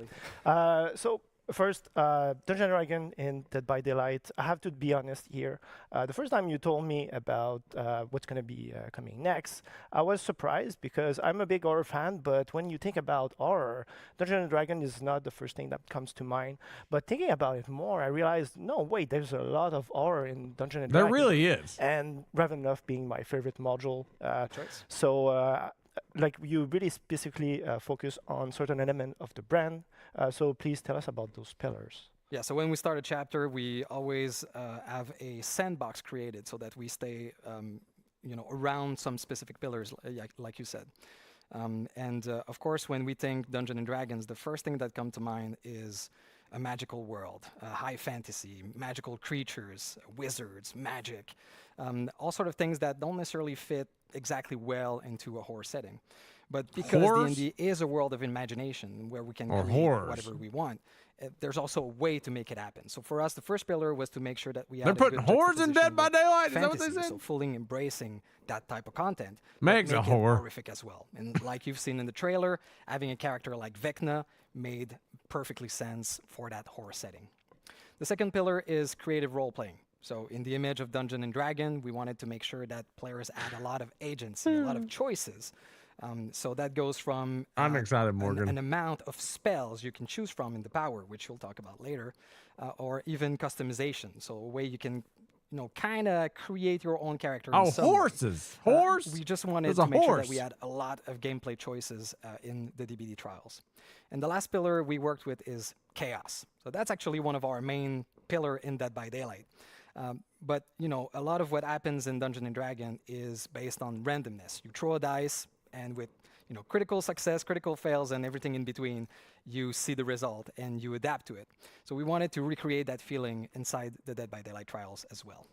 potentially. So first, Dungeon & Dragon in Dead by Daylight. I have to be honest here. The first time you told me about what's going to be coming next, I was surprised because I'm a big horror fan, but when you think about horror, Dungeon & Dragon is not the first thing that comes to mind. But thinking about it more, I realized, no, wait, there's a lot of horror in Dungeon & Dragon. There really is. And Ravenloft being my favorite module. Choice. So like you really specifically focus on certain element of the brand. So please tell us about those pillars. Yeah, so when we start a chapter, we always have a sandbox created so that we stay, around some specific pillars, like you said. Of course, when we think Dungeons and Dragons, the first thing that comes to mind is a magical world, high fantasy, magical creatures, wizards, magic, all sort of things that don't necessarily fit exactly well into a horror setting. But because Horrors? D&D is a world of imagination where we can Or create horrors. whatever we want, there's also a way to make it happen. So for us, the first pillar was to make sure that we had They're a putting good horrors in Dead by juxtaposition Daylight? with Is that what they fantasy, said? So fully embracing that type of content. but Meg's a make it whore. horrific as well. And like you've seen in the trailer, having a character like Vecna made perfectly sense for that horror setting. The second pillar is creative role-playing. So in the image of Dungeon and Dragon, we wanted to make sure that players add a lot of agency, a lot of choices. So that goes from I'm excited, Morgan. an amount of spells you can choose from in the power, which we'll talk about later, or even customization. So a way you can, kind of create your own character. Oh, in some way. horses. Horse? We just wanted There's to a make sure horse. that we had a lot of gameplay choices in the DBD trials. And the last pillar we worked with is chaos. So that's actually one of our main pillar in Dead by Daylight. But, a lot of what happens in Dungeon and Dragon is based on randomness. You throw a dice, and with critical success, critical fails, and everything in between, you see the result and you adapt to it. So we wanted to recreate that feeling inside the Dead by Daylight trials as well.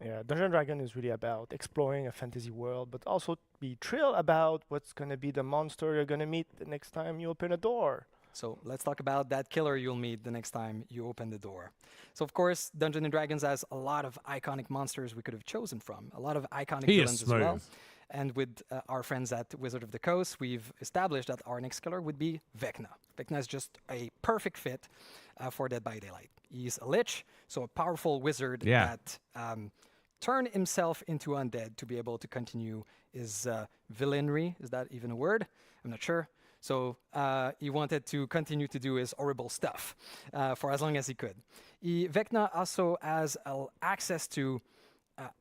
Yeah, Dungeon & Dragon is really about exploring a fantasy world, but also be thrilled about what's going to be the monster you're going to meet the next time you open a door. So let's talk about that killer you'll meet the next time you open the door. So of course, Dungeons & Dragons has a lot of iconic monsters we could have chosen from, a lot of iconic villains as well. And with our friends at Wizard of the Coast, we've established that our next killer would be Vecna. Vecna is just a perfect fit for Dead by Daylight. He's a lich, so a powerful wizard that turned himself into undead to be able to continue his villainy. Is that even a word? I'm not sure. So he wanted to continue to do his horrible stuff for as long as he could. Vecna also has access to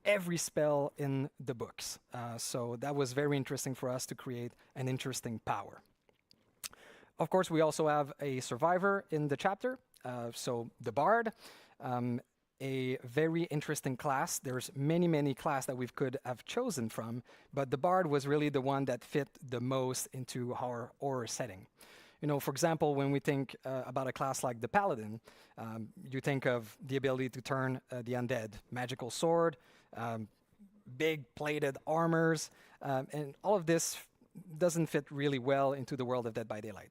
every spell in the books. So that was very interesting for us to create an interesting power. Of course, we also have a survivor in the chapter, so the Bard. a very interesting class. There's many classes that we could have chosen from, but the Bard was really the one that fit the most into our horror setting. You know, for example, when we think about a class like the Paladin, you think of the ability to turn the undead, magical sword, big plated armors, and all of this doesn't fit really well into the world of Dead by Daylight.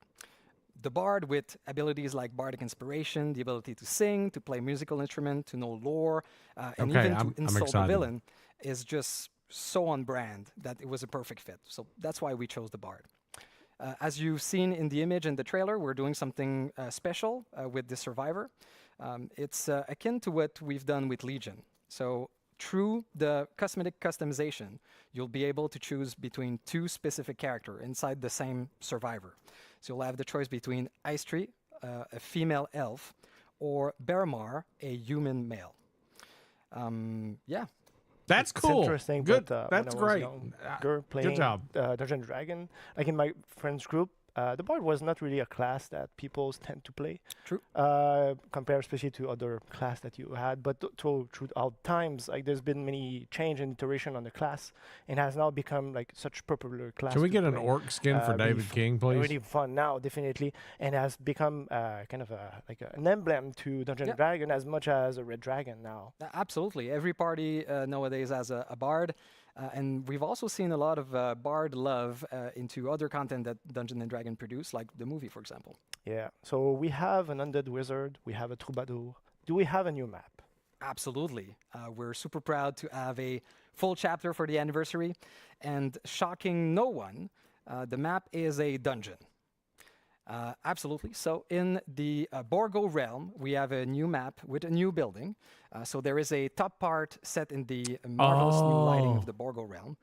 The Bard, with abilities like Bardic Inspiration, the ability to sing, to play musical instrument, to know lore, and even to insult the villain, is just so on brand that it was a perfect fit. So that's why we chose the Bard. As you've seen in the image and the trailer, we're doing something special with the Survivor. It's akin to what we've done with Legion. So through the cosmetic customization, you'll be able to choose between 2 specific characters inside the same Survivor. So you'll have the choice between Ice Tree, a female elf, or Beramar, a human male. Yeah. That's cool. It's interesting. Good. But, That's great. Playing Good job. Dungeon Dragon, like in my friends group, the Bard was not really a class that people tend to play. True. Compared especially to other class that you had, but throughout times, like there's been many change and iteration on the class, and has now become like such popular class. Can we to get an play. orc skin for David King, please? Really fun now, definitely, and has become kind of an emblem to Dungeon and Dragon as much as a Red Dragon now. Absolutely, every party nowadays has a Bard. And we've also seen a lot of Bard love into other content that Dungeon & Dragon produce, like the movie, for example. Yeah, so we have an Undead Wizard, we have a Troubadour. Do we have a new map? Absolutely. We're super proud to have a full chapter for the anniversary. And shocking no one, the map is a dungeon. Absolutely. So in the Borgo realm, we have a new map with a new building. So there is a top part set in the marvelous new lighting of the Borgo realm.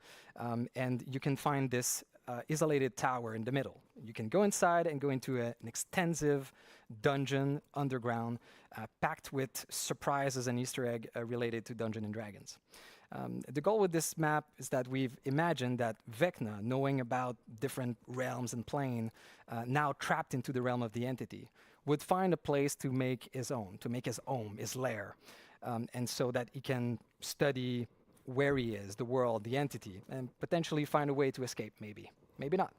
And you can find this isolated tower in the middle. You can go inside and go into an extensive dungeon underground, packed with surprises and Easter egg related to Dungeons and Dragons. The goal with this map is that we've imagined that Vecna, knowing about different realms and plane, now trapped into the realm of the entity, would find a place to make his own, his lair, and so that he can study where he is, the world, the entity, and potentially find a way to escape, maybe not.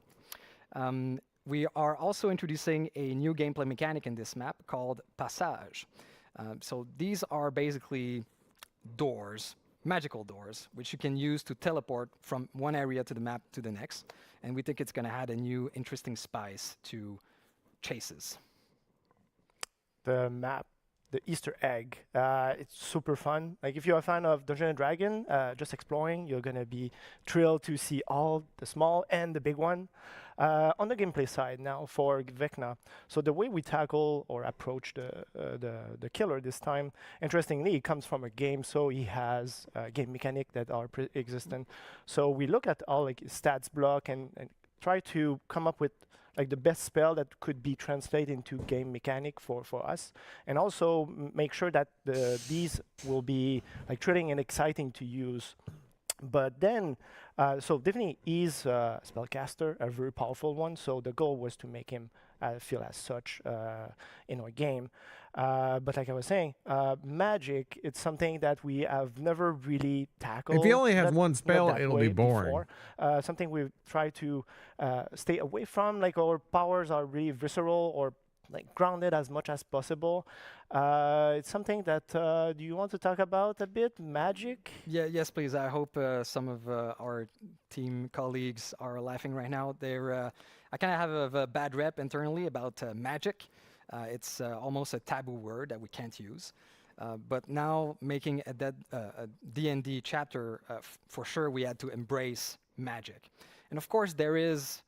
We are also introducing a new gameplay mechanic in this map called Passage. So these are basically doors, magical doors, which you can use to teleport from one area to the map to the next. And we think it's going to add a new interesting spice to chases. The map, the Easter egg, it's super fun. Like if you're a fan of Dungeons and Dragons, just exploring, you're going to be thrilled to see all the small and the big one. On the gameplay side now for Vecna, so the way we tackle or approach the killer this time, interestingly, it comes from a game, so he has game mechanic that are pre-existent. So we look at all like stats block and try to come up with like the best spell that could be translated into game mechanic for us, and also make sure that these will be like thrilling and exciting to use. But then, so definitely he's a spellcaster, a very powerful one. So the goal was to make him feel as such in our game. But like I was saying, magic, it's something that we have never really tackled. If he only has one spell, it'll be boring. Something we've tried to stay away from. Like our powers are really visceral or like grounded as much as possible. It's something that do you want to talk about a bit? Magic? Yeah, yes, please. I hope some of our team colleagues are laughing right now. I kind of have a bad rep internally about magic. It's almost a taboo word that we can't use. But now making a D&D chapter, for sure we had to embrace magic. And of course there is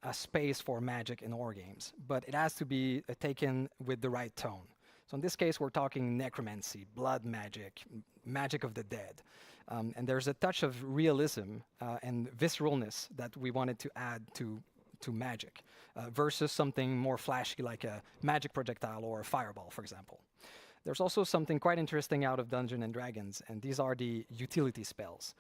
a space for magic in horror games, but it has to be taken with the right tone. So in this case, we're talking necromancy, blood magic, magic of the dead. And there's a touch of realism and visceralness that we wanted to add to magic versus something more flashy like a magic projectile or a fireball, for example. There's also something quite interesting out of Dungeons and Dragons, and these are the utility spells.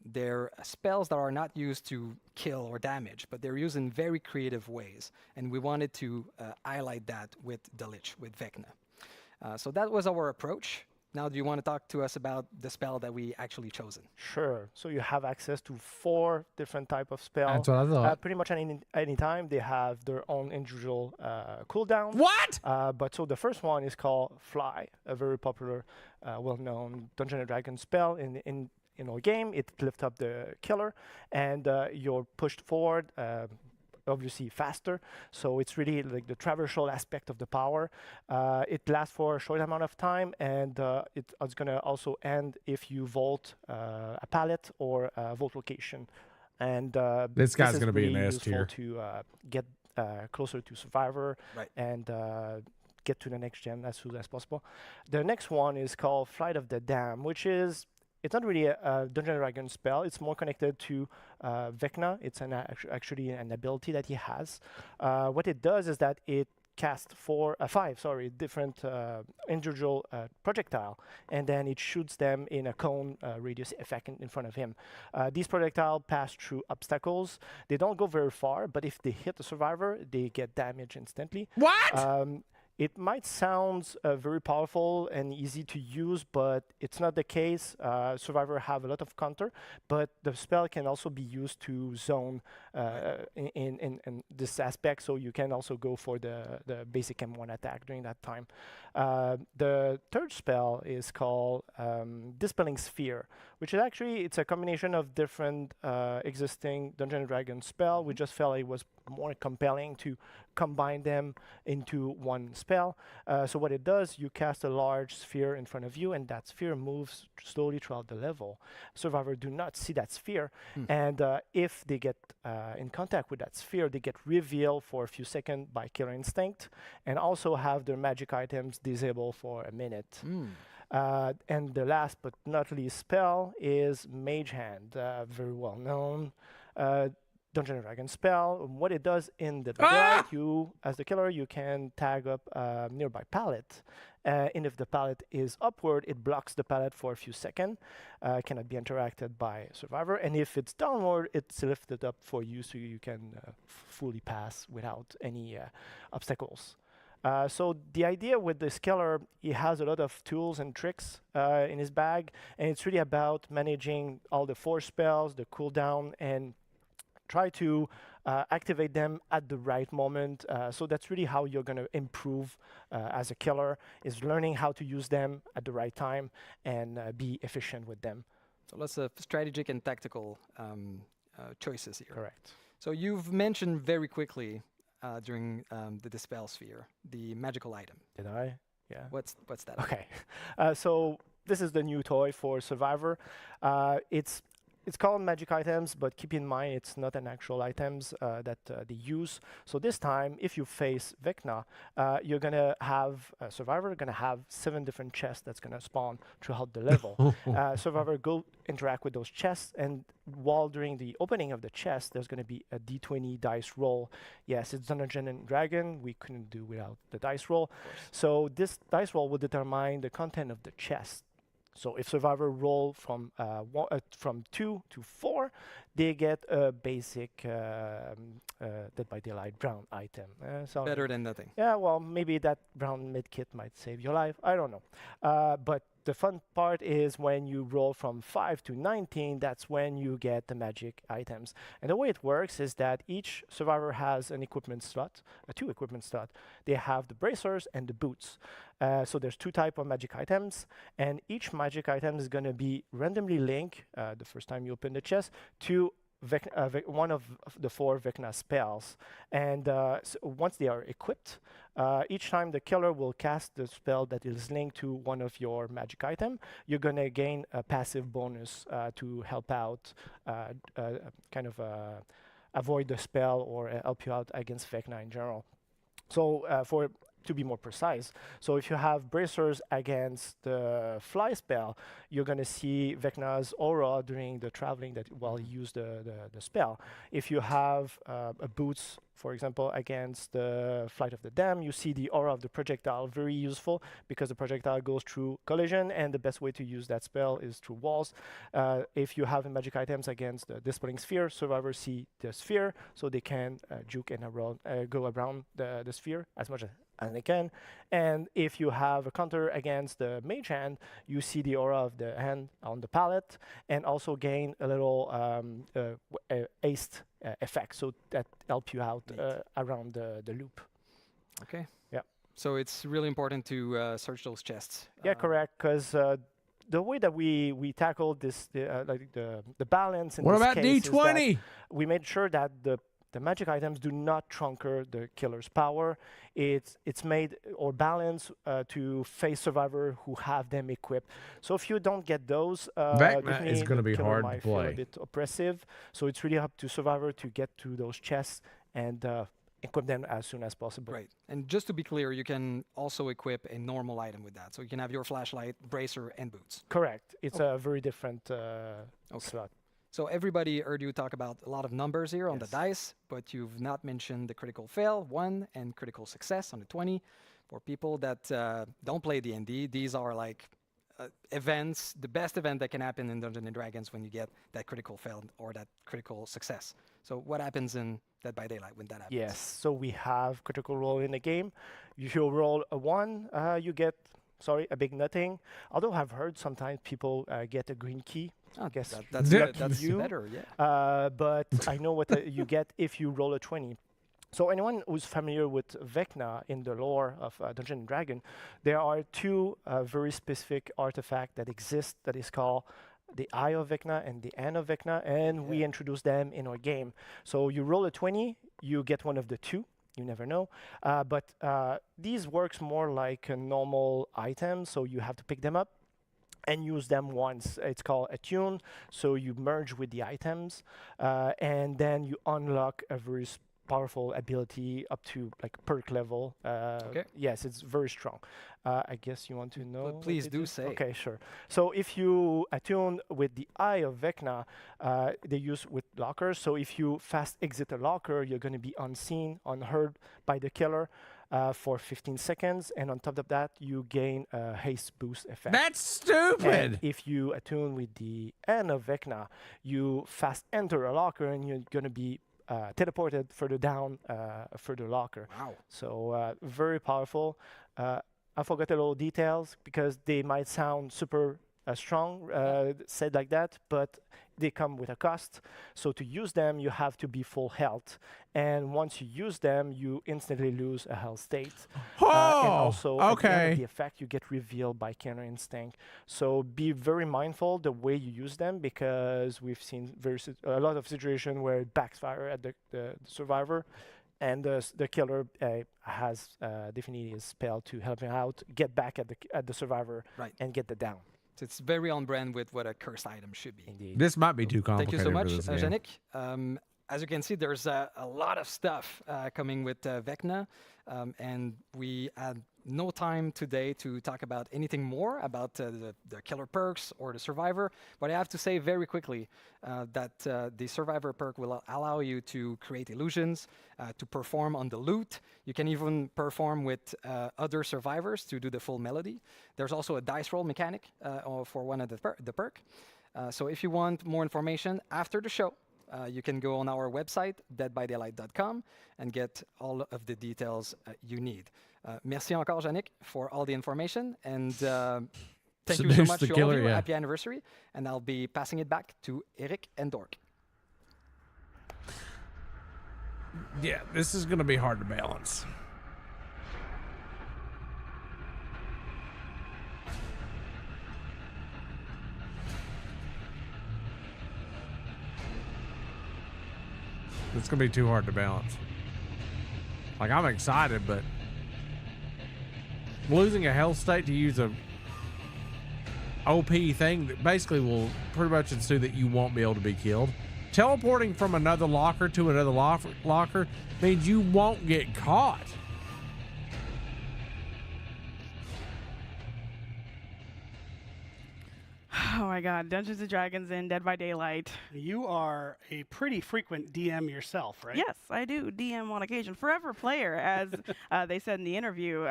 They're spells that are not used to kill or damage, but they're used in very creative ways. And we wanted to highlight that with the Lich, with Vecna. So that was our approach. Now, do you want to talk to us about the spell that we actually chosen? Sure. So you have access to 4 different type of spell. That's what I thought. Pretty much any time they have their own individual cooldown. What? But so the first one is called Fly, a very popular, well-known Dungeons and Dragons spell in our game. It lifts up the killer, and you're pushed forward. Obviously faster, so it's really like the traversal aspect of the power. It lasts for a short amount of time, and it's gonna also end if you vault a pallet or a vault location. And this guy's gonna be really an S useful tier. to get closer to Survivor, right. And get to the next gen as soon as possible. The next one is called Flight of the Dam, which is it's not really a Dungeons & Dragons spell. It's more connected to Vecna. It's actually an ability that he has. What it does is that it casts 5 different individual projectile, and then it shoots them in a cone radius effect in front of him. These projectiles pass through obstacles. They don't go very far, but if they hit the survivor, they get damage instantly. What? It might sound very powerful and easy to use, but it's not the case. Survivor have a lot of counter, but the spell can also be used to zone in this aspect, so you can also go for the basic M1 attack during that time. The third spell is called Dispelling Sphere, which is actually, it's a combination of different existing Dungeons & Dragons spell. We just felt it was more compelling to combine them into one spell. So what it does, you cast a large sphere in front of you, and that sphere moves slowly throughout the level. Survivors do not see that sphere, and if they get in contact with that sphere, they get revealed for a few seconds by Killer Instinct, and also have their magic items disabled for a minute. And the last but not least spell is Mage Hand, very well known Dungeons and Dragons spell. What it does in the dark, you, as the killer, you can tag up a nearby pallet. And if the pallet is upward, it blocks the pallet for a few seconds, cannot be interacted by survivor. And if it's downward, it's lifted up for you so you can fully pass without any obstacles. So the idea with this killer, he has a lot of tools and tricks in his bag, and it's really about managing all the force spells, the cooldown, and try to activate them at the right moment. So that's really how you're going to improve as a killer, is learning how to use them at the right time and be efficient with them. So lots of strategic and tactical choices here. Correct. So you've mentioned very quickly during the Dispel Sphere, the magical item. Did I? Yeah. What's that? Okay. So this is the new toy for Survivor. It's called magic items, but keep in mind it's not an actual items that they use. So this time, if you face Vecna, you're gonna have Survivor gonna have 7 different chests that's gonna spawn throughout the level. Survivor go interact with those chests, and while during the opening of the chest, there's gonna be a D20 dice roll. Yes, it's Dungeons and Dragon. We couldn't do without the dice roll. So this dice roll will determine the content of the chest. So if Survivor roll from 2 to 4, they get a basic Dead by Daylight brown item. Better than nothing. Yeah, well, maybe that brown medkit might save your life. I don't know. But the fun part is when you roll from 5 to 19, that's when you get the magic items. And the way it works is that each survivor has an equipment slot, 2 equipment slot. They have the bracers and the boots. So there's 2 types of magic items, and each magic item is going to be randomly linked the first time you open the chest to one of the 4 Vecna spells. And so once they are equipped, each time the killer will cast the spell that is linked to one of your magic item, you're going to gain a passive bonus to help out, avoid the spell or help you out against Vecna in general. So to be more precise, so if you have bracers against the fly spell, you're going to see Vecna's aura during the traveling that while you use the spell. If you have a boots, for example, against the Flight of the Dam, you see the aura of the projectile, very useful because the projectile goes through collision, and the best way to use that spell is through walls. If you have magic items against the Dispelling Sphere, survivors see the sphere, so they can juke and go around the sphere as much Anakin. And if you have a counter against the mage hand, you see the aura of the hand on the palette, and also gain a little haste effect, so that help you out around the loop. Okay. Yeah. So it's really important to search those chests. Yeah, correct. Because the way that we tackled this, like the balance in What this about case is that D20? we made sure that the magic items do not trunker the killer's power. It's made or balanced to face survivor who have them equipped. So if you don't get those, Vecna is going to be hard to might feel a play. bit oppressive. So it's really up to survivor to get to those chests and equip them as soon as possible. Right. And just to be clear, you can also equip a normal item with that. So you can have your flashlight, bracer, and boots. Correct. It's a very different slot. So everybody heard you talk about a lot of numbers here on the dice, but you've not mentioned the critical fail, 1, and critical success on the 20. For people that don't play D&D, these are like events, the best event that can happen in Dungeons & Dragons when you get that critical fail or that critical success. So what happens in Dead by Daylight when that happens? Yes, so we have critical roll in the game. If you roll a 1, you get, a big nothing. Although I've heard sometimes people get a green key. I guess that's you. better, yeah. But I know what you get if you roll a 20. So anyone who's familiar with Vecna in the lore of Dungeons & Dragons, there are 2 very specific artifacts that exist that is called the Eye of Vecna and the Hand of Vecna, and we introduce them in our game. So you roll a 20, you get one of the 2. You never know. But these works more like a normal item, so you have to pick them up and use them once. It's called attune, so you merge with the items, and then you unlock a very powerful ability up to like perk level. Okay. Yes, it's very strong. I guess you want to know. But please do say. Okay, sure. So if you attune with the Eye of Vecna, they use with lockers. So if you fast exit a locker, you're going to be unseen, unheard by the killer for 15 seconds. And on top of that, you gain a haste boost effect. That's stupid! And if you attune with the Hand of Vecna, you fast enter a locker and you're going to be teleported further down, further locker. Wow. So very powerful. I forgot a little details because they might sound super strong, said like that, but they come with a cost. So to use them, you have to be full health. And once you use them, you instantly lose a health state. And also, at the end of the effect, you get revealed by counter instinct. So be very mindful the way you use them, because we've seen a lot of situations where it backfire at the survivor. And the killer has definitely a spell to help him out, get back at the survivor, and get the down. So it's very on brand with what a cursed item should be. Indeed. This might be too Thank you complicated so much, for this game. Yannick. As you can see, there's a lot of stuff coming with Vecna, and we had no time today to talk about anything more about the killer perks or the survivor, but I have to say very quickly that the survivor perk will allow you to create illusions, to perform on the loot. You can even perform with other survivors to do the full melody. There's also a dice roll mechanic for one of the perk. So if you want more information after the show, you can go on our website, deadbydaylight.com, and get all of the details you need. Merci encore, Yannick, for all the information. And thank you so much to all of you. Happy anniversary. And I'll be passing it back to Eric and Dork. Yeah, this is going to be hard to balance. It's going to be too hard to balance. Like, I'm excited, but losing a health state to use a OP thing that basically will pretty much ensue that you won't be able to be killed. Teleporting from another locker to another locker means you won't get caught. Oh my god, Dungeons & Dragons and Dead by Daylight. You are a pretty frequent DM yourself, right? Yes, I do DM on occasion. Forever player, as they said in the interview.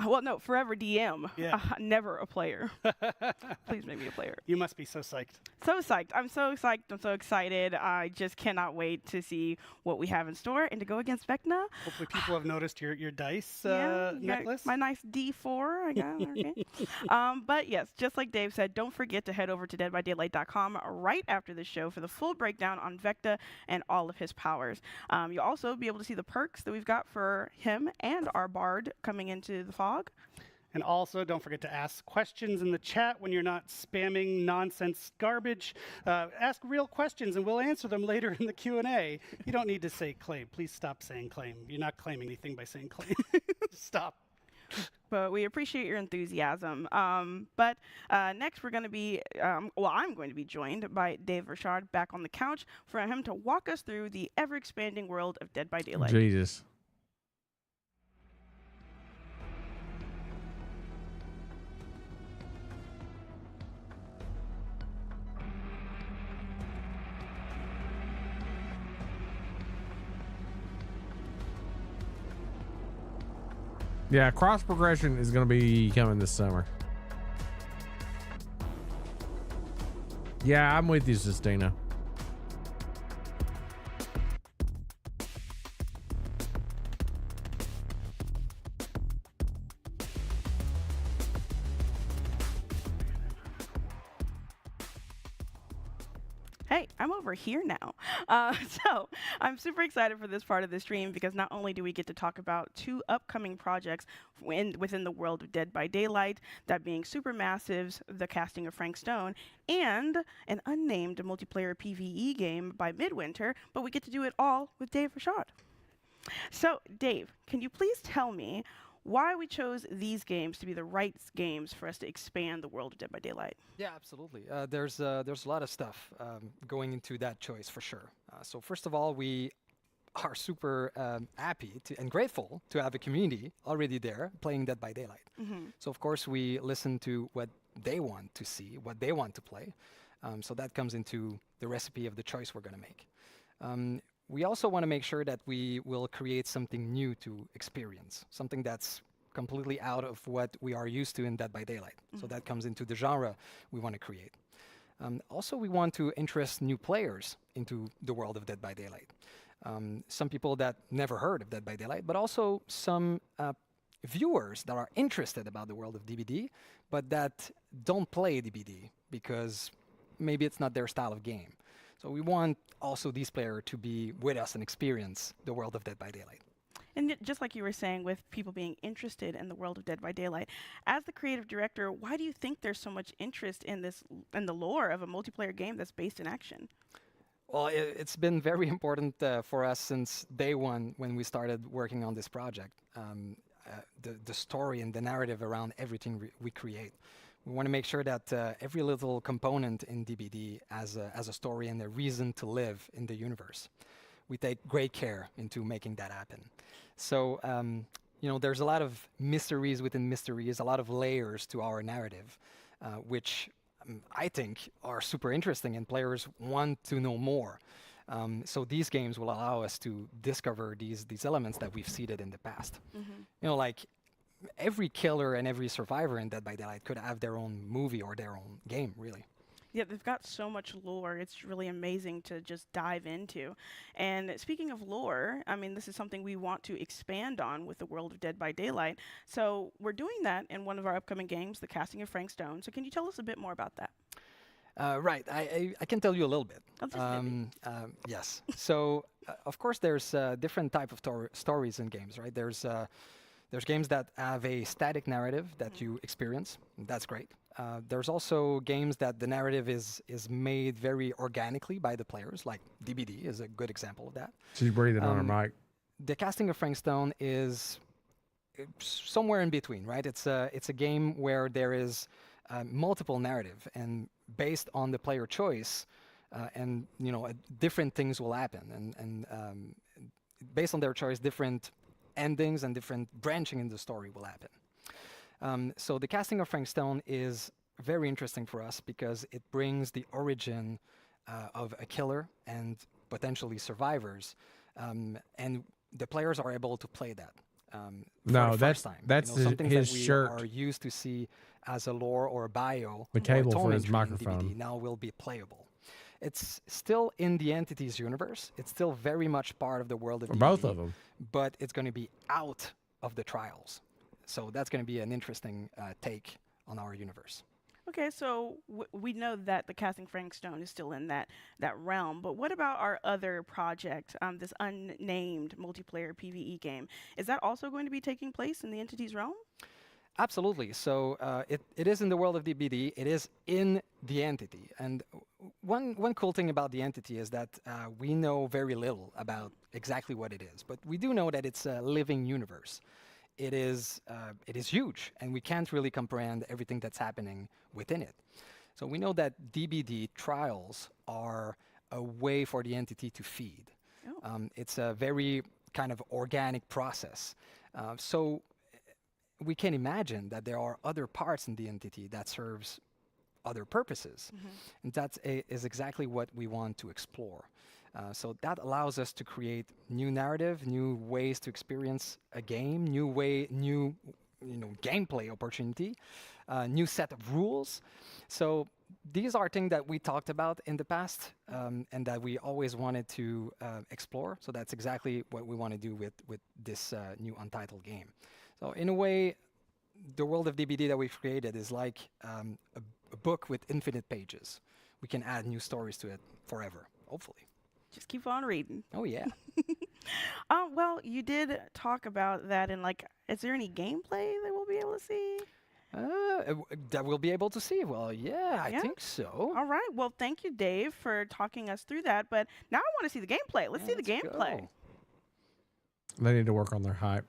Well, no, forever DM. Yeah. Never a player. Please make me a player. You must be so psyched. So psyched. I'm so psyched. I'm so excited. I just cannot wait to see what we have in store and to go against Vecna. Hopefully people have noticed your dice You got necklace. my nice D4, I got. Okay. But yes, just like Dave said, don't forget to head over to deadbydaylight.com right after the show for the full breakdown on Vecna and all of his powers. You'll also be able to see the perks that we've got for him and our bard coming into the fog. And also, don't forget to ask questions in the chat when you're not spamming nonsense garbage. Ask real questions, and we'll answer them later in the Q&A. You don't need to say claim. Please stop saying claim. You're not claiming anything by saying claim. Stop. But we appreciate your enthusiasm. But next we're going to be, I'm going to be joined by Dave Richard back on the couch for him to walk us through the ever-expanding world of Dead by Daylight. Jesus. Yeah, cross progression is going to be coming this summer. Yeah, I'm with you, Sistina. Hey, I'm over here now. So I'm super excited for this part of the stream because not only do we get to talk about 2 upcoming projects within the world of Dead by Daylight, that being Supermassive's The Casting of Frank Stone, and an unnamed multiplayer PvE game by Midwinter, but we get to do it all with Dave Richard. So, Dave, can you please tell me why we chose these games to be the right games for us to expand the world of Dead by Daylight? Yeah, absolutely. There's a lot of stuff going into that choice for sure. So first of all, we are super happy and grateful to have a community already there playing Dead by Daylight. Mhm. So of course we listen to what they want to see, what they want to play. So that comes into the recipe of the choice we're going to make. We also want to make sure that we will create something new to experience, something that's completely out of what we are used to in Dead by Daylight. So that comes into the genre we want to create. Also, we want to interest new players into the world of Dead by Daylight. Some people that never heard of Dead by Daylight, but also some viewers that are interested about the world of DBD, but that don't play DBD because maybe it's not their style of game. So we want also these players to be with us and experience the world of Dead by Daylight. And just like you were saying, with people being interested in the world of Dead by Daylight, as the creative director, why do you think there's so much interest in the lore of a multiplayer game that's based in action? Well, it's been very important for us since day one when we started working on this project. The story and the narrative around everything we create. We want to make sure that every little component in DBD has a story and a reason to live in the universe. We take great care into making that happen. So, there's a lot of mysteries within mysteries, a lot of layers to our narrative, which I think are super interesting and players want to know more. So these games will allow us to discover these elements that we've seeded in the past. Mm-hmm. Like every killer and every survivor in Dead by Daylight could have their own movie or their own game, really. Yeah, they've got so much lore. It's really amazing to just dive into. And speaking of lore, I mean, this is something we want to expand on with the world of Dead by Daylight. So we're doing that in one of our upcoming games, The Casting of Frank Stone. So can you tell us a bit more about that? Right. I can tell you a little bit. Yes. So, of course, there's different type of stories in games, right? There's games that have a static narrative that you experience. That's great. There's also games that the narrative is made very organically by the players, like DBD is a good example of that. She's breathing on her mic. The Casting of Frank Stone is somewhere in between, right? It's a game where there is multiple narrative, and based on the player choice, and different things will happen, and based on their choice, different endings and different branching in the story will happen. So the Casting of Frank Stone is very interesting for us because it brings the origin of a killer and potentially survivors, and the players are able to play that. for No, the that's- first time. that's you know, some things his that we shirt. are used to see as a lore or a bio. The or a cable for tone his entry in microphone. DBD now will be playable. It's still in the Entities universe. It's still very much part of the world of For DBD, both of them. but it's going to be out of the trials. So that's going to be an interesting take on our universe. Okay, so we know that the Casting Frank Stone is still in that realm, but what about our other project, this unnamed multiplayer PvE game? Is that also going to be taking place in the Entities realm? Absolutely. So it is in the world of DBD. It is in the entity. And one cool thing about the entity is that we know very little about exactly what it is, but we do know that it's a living universe. It is huge, and we can't really comprehend everything that's happening within it. So we know that DBD trials are a way for the entity to feed. It's a very kind of organic process. So we can imagine that there are other parts in the entity that serves other purposes. And that is exactly what we want to explore. So that allows us to create new narrative, new ways to experience a game, new gameplay opportunity, new set of rules. So these are things that we talked about in the past and that we always wanted to explore. So that's exactly what we want to do with this new Untitled game. So in a way, the world of DBD that we've created is like a book with infinite pages. We can add new stories to it forever, hopefully. Just keep on reading. Oh, yeah. Well, you did talk about that, and is there any gameplay that we'll be able to see? That we'll be able to see. Well, yeah, I think so. All right. Well, thank you, Dave, for talking us through that. But now I want to see the gameplay. Let's see the gameplay. Go. They need to work on their hype.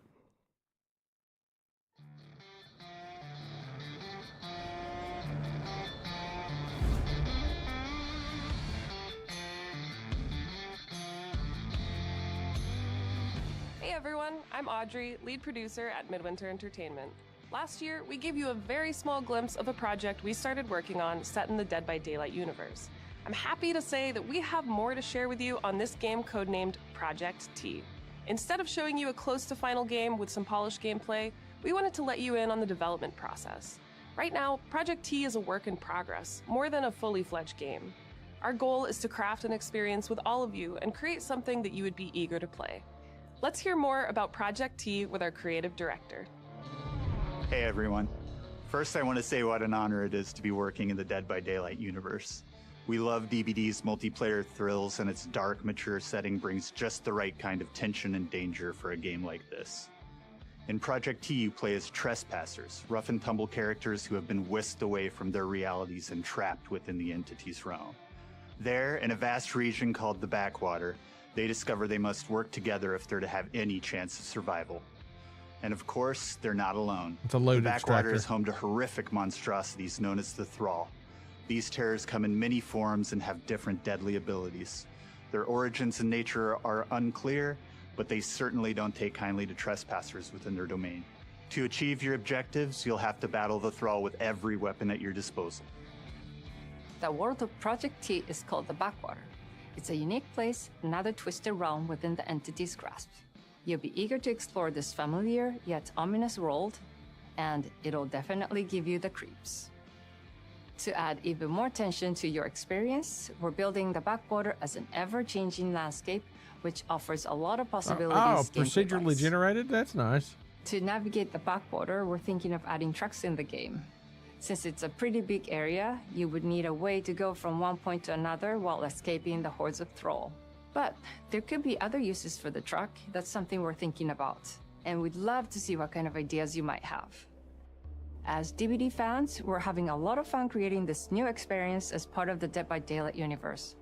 Hey everyone, I'm Audrey, lead producer at Midwinter Entertainment. Last year, we gave you a very small glimpse of a project we started working on set in the Dead by Daylight universe. I'm happy to say that we have more to share with you on this game codenamed Project T. Instead of showing you a close to final game with some polished gameplay, we wanted to let you in on the development process. Right now, Project T is a work in progress, more than a fully fledged game. Our goal is to craft an experience with all of you and create something that you would be eager to play. Let's hear more about Project T with our creative director. Hey everyone. First, I want to say what an honor it is to be working in the Dead by Daylight universe. We love DBD's multiplayer thrills, and its dark, mature setting brings just the right kind of tension and danger for a game like this. In Project T, you play as trespassers, rough and tumble characters who have been whisked away from their realities and trapped within the entity's realm. There, in a vast region called the Backwater, they discover they must work together if they're to have any chance of survival. And of course, they're not alone. It's a load The Backwater extractor. is home to horrific monstrosities known as the Thrall. These terrors come in many forms and have different deadly abilities. Their origins and nature are unclear, but they certainly don't take kindly to trespassers within their domain. To achieve your objectives, you'll have to battle the Thrall with every weapon at your disposal. The world of Project T is called the Backwater. It's a unique place, another twisted realm within the entity's grasp. You'll be eager to explore this familiar yet ominous world, and it'll definitely give you the creeps. To add even more tension to your experience, we're building the Backwater as an ever-changing landscape, which offers a lot of possibilities. Procedurally generated? That's nice. To navigate the Backwater, we're thinking of adding trucks in the game. Since it's a pretty big area, you would need a way to go from one point to another while escaping the hordes of Thrall. But there could be other uses for the truck. That's something we're thinking about. And we'd love to see what kind of ideas you might have. As DBD fans, we're having a lot of fun creating this new experience as part of the Dead by Daylight universe.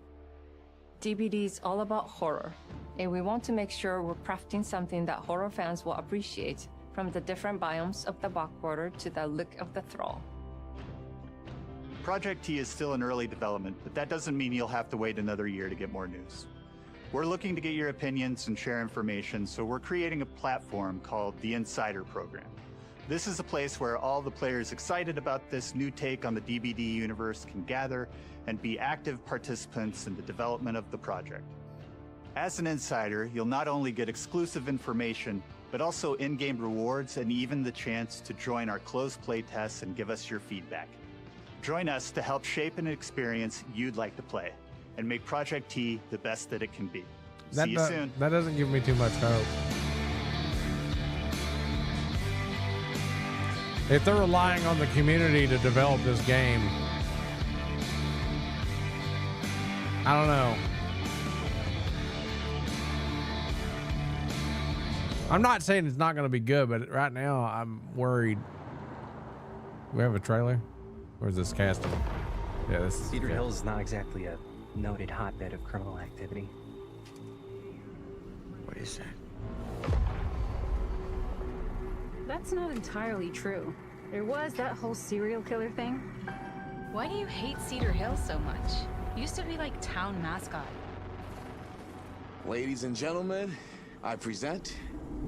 DBD is all about horror, and we want to make sure we're crafting something that horror fans will appreciate, from the different biomes of the Backwater to the look of the Thrall. Project T is still in early development, but that doesn't mean you'll have to wait another year to get more news. We're looking to get your opinions and share information, so we're creating a platform called the Insider Program. This is a place where all the players excited about this new take on the DBD universe can gather and be active participants in the development of the project. As an insider, you'll not only get exclusive information, but also in-game rewards and even the chance to join our closed play tests and give us your feedback. Join us to help shape an experience you'd like to play and make Project T the best that it can be. See you soon. That doesn't give me too much hope. If they're relying on the community to develop this game, I don't know. I'm not saying it's not going to be good, but right now I'm worried. We have a trailer? Where's this casting? Yeah, this is Cedar Hills is not exactly a noted hotbed of criminal activity. What is that? That's not entirely true. There was that whole serial killer thing. Why do you hate Cedar Hills so much? Used to be like town mascot. Ladies and gentlemen, I present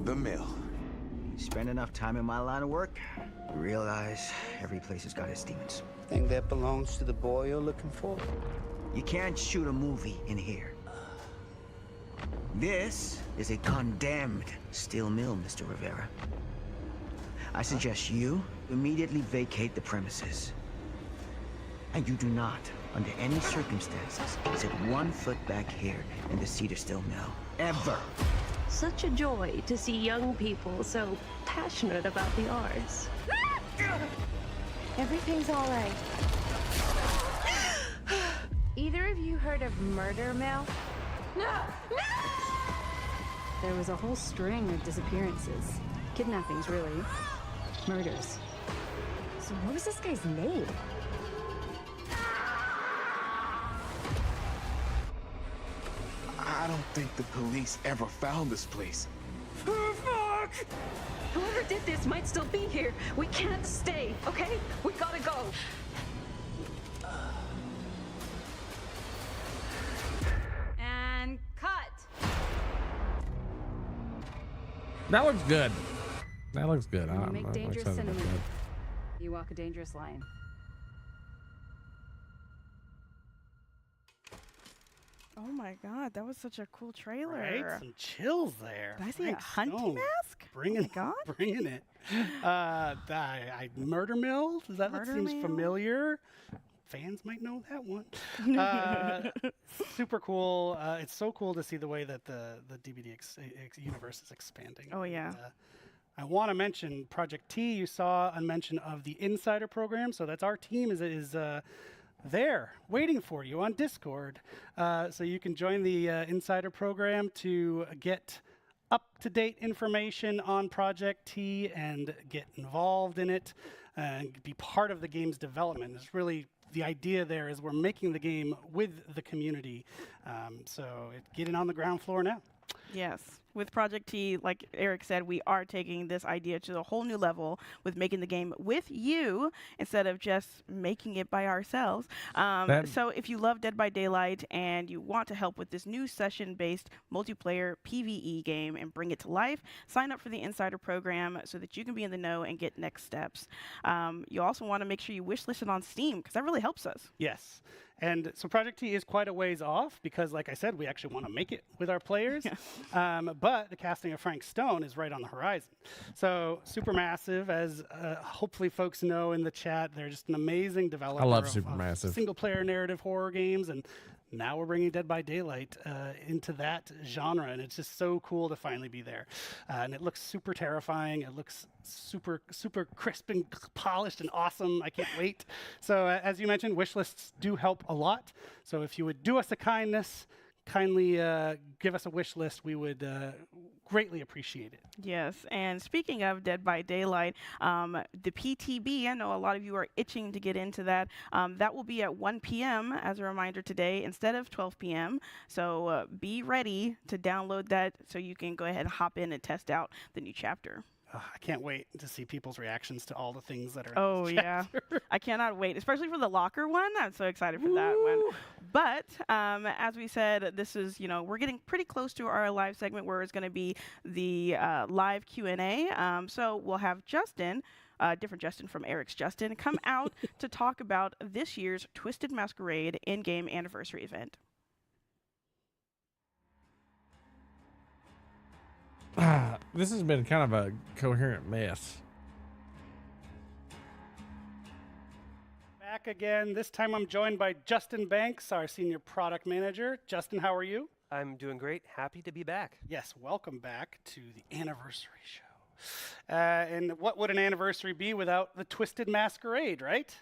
The Mill. Spend enough time in my line of work, you realize every place has got its demons. Think that belongs to the boy you're looking for? You can't shoot a movie in here. This is a condemned steel mill, Mr. Rivera. I suggest you immediately vacate the premises. And you do not, under any circumstances, set 1 foot back here in the Cedar Steel Mill. Ever. Such a joy to see young people so passionate about the arts. Everything's all right. Either of you heard of Murder Mill? No! There was a whole string of disappearances. Kidnappings, really. Murders. So what was this guy's name? I don't think the police ever found this place. Fuck! Whoever did this might still be here. We can't stay, okay? We gotta go. And cut. That looks good. That looks good. When you I'm make dangerous excited about cinema, that. you walk a dangerous line. Oh my god, that was such a cool trailer. Right? Some chills there. Did I see a Frank hunting Stone. mask? Bringing, God. bringing it. Murder Mill? That Murder seems Mill? familiar. Fans might know that one. Super cool. It's so cool to see the way that the DBD universe is expanding. Oh yeah. I want to mention Project T. You saw a mention of the Insider program. So that's our team is there waiting for you on Discord. So you can join the Insider program to get up-to-date information on Project T and get involved in it and be part of the game's development. It's really the idea there is we're making the game with the community. So get in on the ground floor now. Yes. With Project T, like Eric said, we are taking this idea to a whole new level with making the game with you instead of just making it by ourselves. So if you love Dead by Daylight and you want to help with this new session-based multiplayer PvE game and bring it to life, sign up for the Insider program so that you can be in the know and get next steps. You also want to make sure you wishlist it on Steam because that really helps us. Yes. And so Project T is quite a ways off because, like I said, we actually want to make it with our players. But the casting of Frank Stone is right on the horizon. So Supermassive, as hopefully folks know in the chat, they're just an amazing developer. I love of Supermassive. Single-player narrative horror games, and now we're bringing Dead by Daylight into that genre, and it's just so cool to finally be there. And it looks super terrifying. It looks super crisp and polished and awesome. I can't wait. So as you mentioned, wish lists do help a lot. So if you would do us a kindness, kindly give us a wish list, we would greatly appreciate it. Yes, and speaking of Dead by Daylight, the PTB, I know a lot of you are itching to get into that. That will be at 1 p.m. as a reminder today instead of 12 p.m. So be ready to download that so you can go ahead and hop in and test out the new chapter. I can't wait to see people's reactions to all the things that are Oh, in this yeah. chapter. I cannot wait, especially for the locker one. I'm so excited for that one. But as we said, this is, we're getting pretty close to our live segment where it's going to be the live Q&A. So we'll have Justin, different Justin from Eric's Justin, come out to talk about this year's Twisted Masquerade in-game anniversary event. This has been kind of a coherent mess. Back again. This time I'm joined by Justin Banks, our senior product manager. Justin, how are you? I'm doing great. Happy to be back. Yes, welcome back to the anniversary show. And what would an anniversary be without the Twisted Masquerade, right?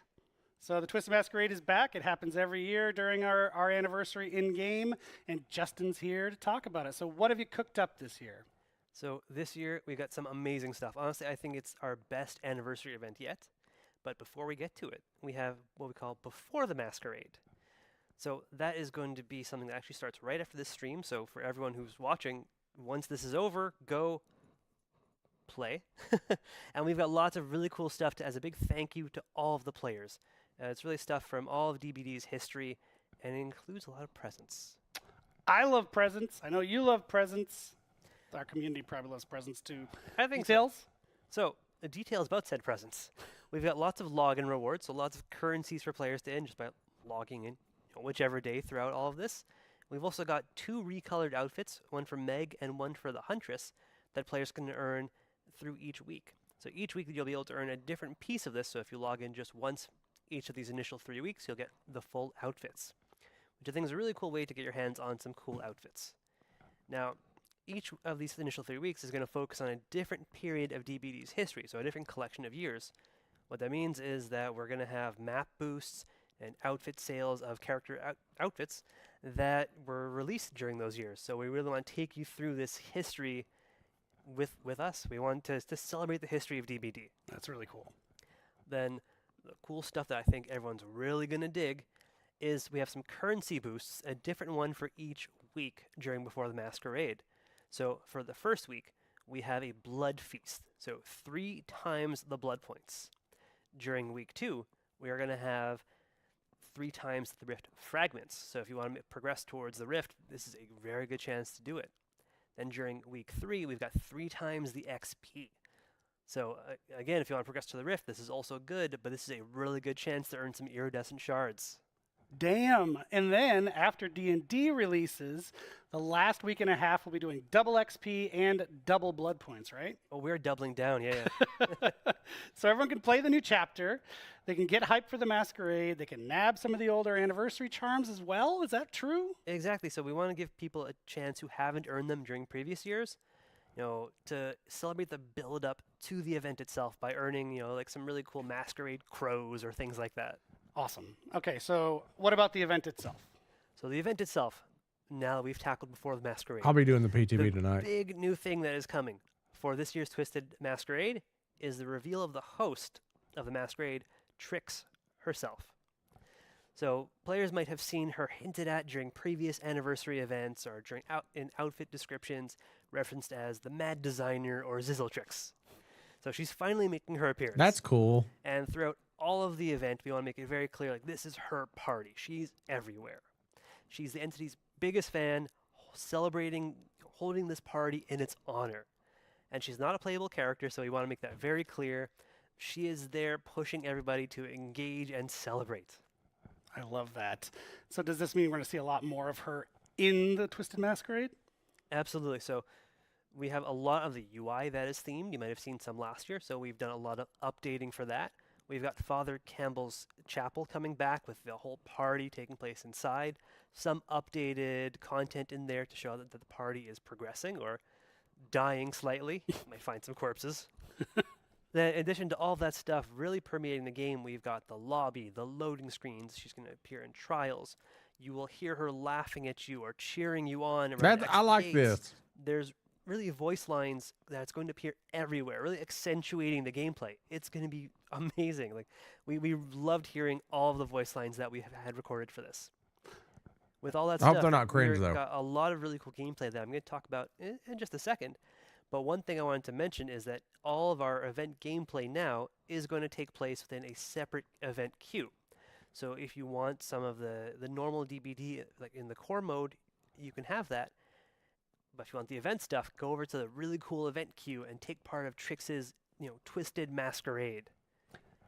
So the Twisted Masquerade is back. It happens every year during our anniversary in-game, and Justin's here to talk about it. So what have you cooked up this year? So this year, we got some amazing stuff. Honestly, I think it's our best anniversary event yet. But before we get to it, we have what we call Before the Masquerade. So that is going to be something that actually starts right after this stream. So for everyone who's watching, once this is over, go play. And we've got lots of really cool stuff as a big thank you to all of the players. It's really stuff from all of DBD's history, and it includes a lot of presents. I love presents. I know you love presents. Our community probably loves presents too. I think Details? So the details about said presents. We've got lots of login rewards, so lots of currencies for players to earn just by logging in whichever day throughout all of this. We've also got 2 recolored outfits, one for Meg and one for the Huntress, that players can earn through each week. So each week you'll be able to earn a different piece of this, so if you log in just once each of these initial 3 weeks, you'll get the full outfits, which I think is a really cool way to get your hands on some cool outfits. Now, each of these initial 3 weeks is going to focus on a different period of DBD's history, so a different collection of years. What that means is that we're going to have map boosts and outfit sales of character outfits that were released during those years. So we really want to take you through this history with us. We want to celebrate the history of DBD. That's really cool. Then the cool stuff that I think everyone's really going to dig is we have some currency boosts, a different one for each week during Before the Masquerade. So for the first week, we have a blood feast, so 3 times the blood points. During week 2, we are going to have 3 times the rift fragments. So if you want to progress towards the rift, this is a very good chance to do it. Then during week 3, we've got 3 times the XP. So again, if you want to progress to the rift, this is also good, but this is a really good chance to earn some iridescent shards. Damn. And then after D&D releases, the last week and a half we'll be doing double XP and double blood points, right? Oh, we're doubling down, yeah. So everyone can play the new chapter. They can get hyped for the Masquerade. They can nab some of the older anniversary charms as well. Is that true? Exactly. So we want to give people a chance who haven't earned them during previous years, to celebrate the build up to the event itself by earning, like some really cool Masquerade crows or things like that. Awesome. Okay, so what about the event itself? So the event itself, now that we've tackled Before the Masquerade. I'll be doing the PTV tonight. The big new thing that is coming for this year's Twisted Masquerade is the reveal of the host of the Masquerade, Trix herself. So players might have seen her hinted at during previous anniversary events or in outfit descriptions referenced as the Mad Designer or Zizzletrix. So she's finally making her appearance. That's cool. And throughout all of the event, we want to make it very clear, this is her party. She's everywhere. She's the entity's biggest fan, celebrating, holding this party in its honor. And she's not a playable character, so we want to make that very clear. She is there pushing everybody to engage and celebrate. I love that. So does this mean we're going to see a lot more of her in the Twisted Masquerade? Absolutely. So we have a lot of the UI that is themed. You might have seen some last year, so we've done a lot of updating for that. We've got Father Campbell's Chapel coming back with the whole party taking place inside. Some updated content in there to show that the party is progressing or dying slightly. You might find some corpses. Then in addition to all that stuff really permeating the game, we've got the lobby, the loading screens. She's going to appear in trials. You will hear her laughing at you or cheering you on. I like this. There's really voice lines that's going to appear everywhere, really accentuating the gameplay. It's going to be amazing. Like we loved hearing all of the voice lines that we have had recorded for this. With all that I stuff, hope they're not cringe, though. We've got a lot of really cool gameplay that I'm going to talk about in just a second. But one thing I wanted to mention is that all of our event gameplay now is going to take place within a separate event queue. So if you want some of the normal DBD, like in the core mode, you can have that. But if you want the event stuff, go over to the really cool event queue and take part of Trix's, Twisted Masquerade.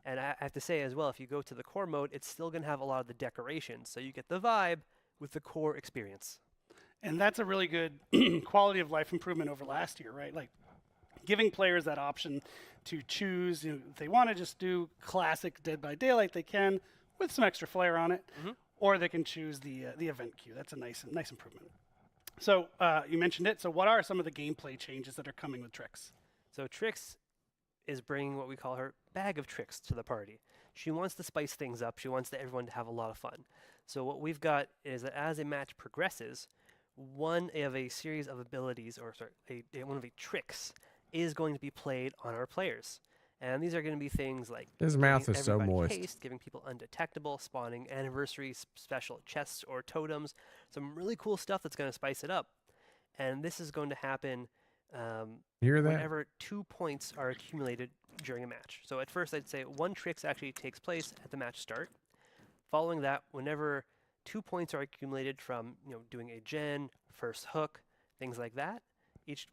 And I have to say as well, if you go to the core mode, it's still going to have a lot of the decorations. So you get the vibe with the core experience. And that's a really good quality of life improvement over last year, right? Like giving players that option to choose. You know, if they want to just do classic Dead by Daylight, they can with some extra flair on it, or they can choose the event queue. That's a nice improvement. So you mentioned it. So what are some of the gameplay changes that are coming with Trix? So Trix is bringing what we call her bag of tricks to the party. She wants to spice things up. She wants everyone to have a lot of fun. So what we've got is that as a match progresses, one of a series of abilities, or sorry, one of the tricks is going to be played on our players. And these are going to be things like his mouth is so moist, haste, giving people undetectable, spawning anniversary special chests or totems, some really cool stuff that's going to spice it up. And this is going to happen whenever 2 points are accumulated during a match. So at first I'd say one tricks actually takes place at the match start. Following that, whenever 2 points are accumulated from doing a gen, first hook, things like that,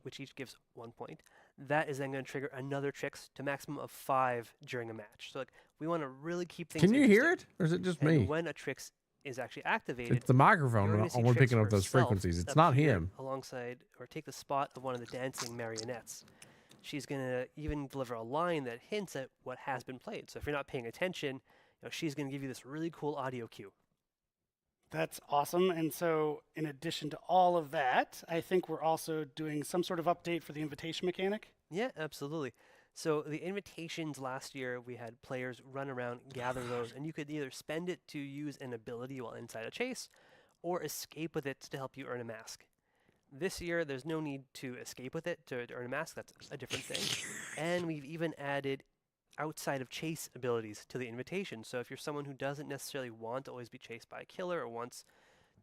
which each gives 1 point, that is then going to trigger another tricks to maximum of 5 during a match. So like we want to really keep things. Can you hear it, or is it just me? When a tricks is actually activated, it's the microphone when we're picking up those frequencies. It's not him. Alongside or take the spot of one of the dancing marionettes. She's going to even deliver a line that hints at what has been played. So if you're not paying attention, she's going to give you this really cool audio cue. That's awesome. And so in addition to all of that, I think we're also doing some sort of update for the invitation mechanic. Yeah, absolutely. So the invitations last year, we had players run around, gather those, and you could either spend it to use an ability while inside a chase, or escape with it to help you earn a mask. This year, there's no need to escape with it to earn a mask. That's a different thing. And we've even added outside of chase abilities to the invitation. So if you're someone who doesn't necessarily want to always be chased by a killer or wants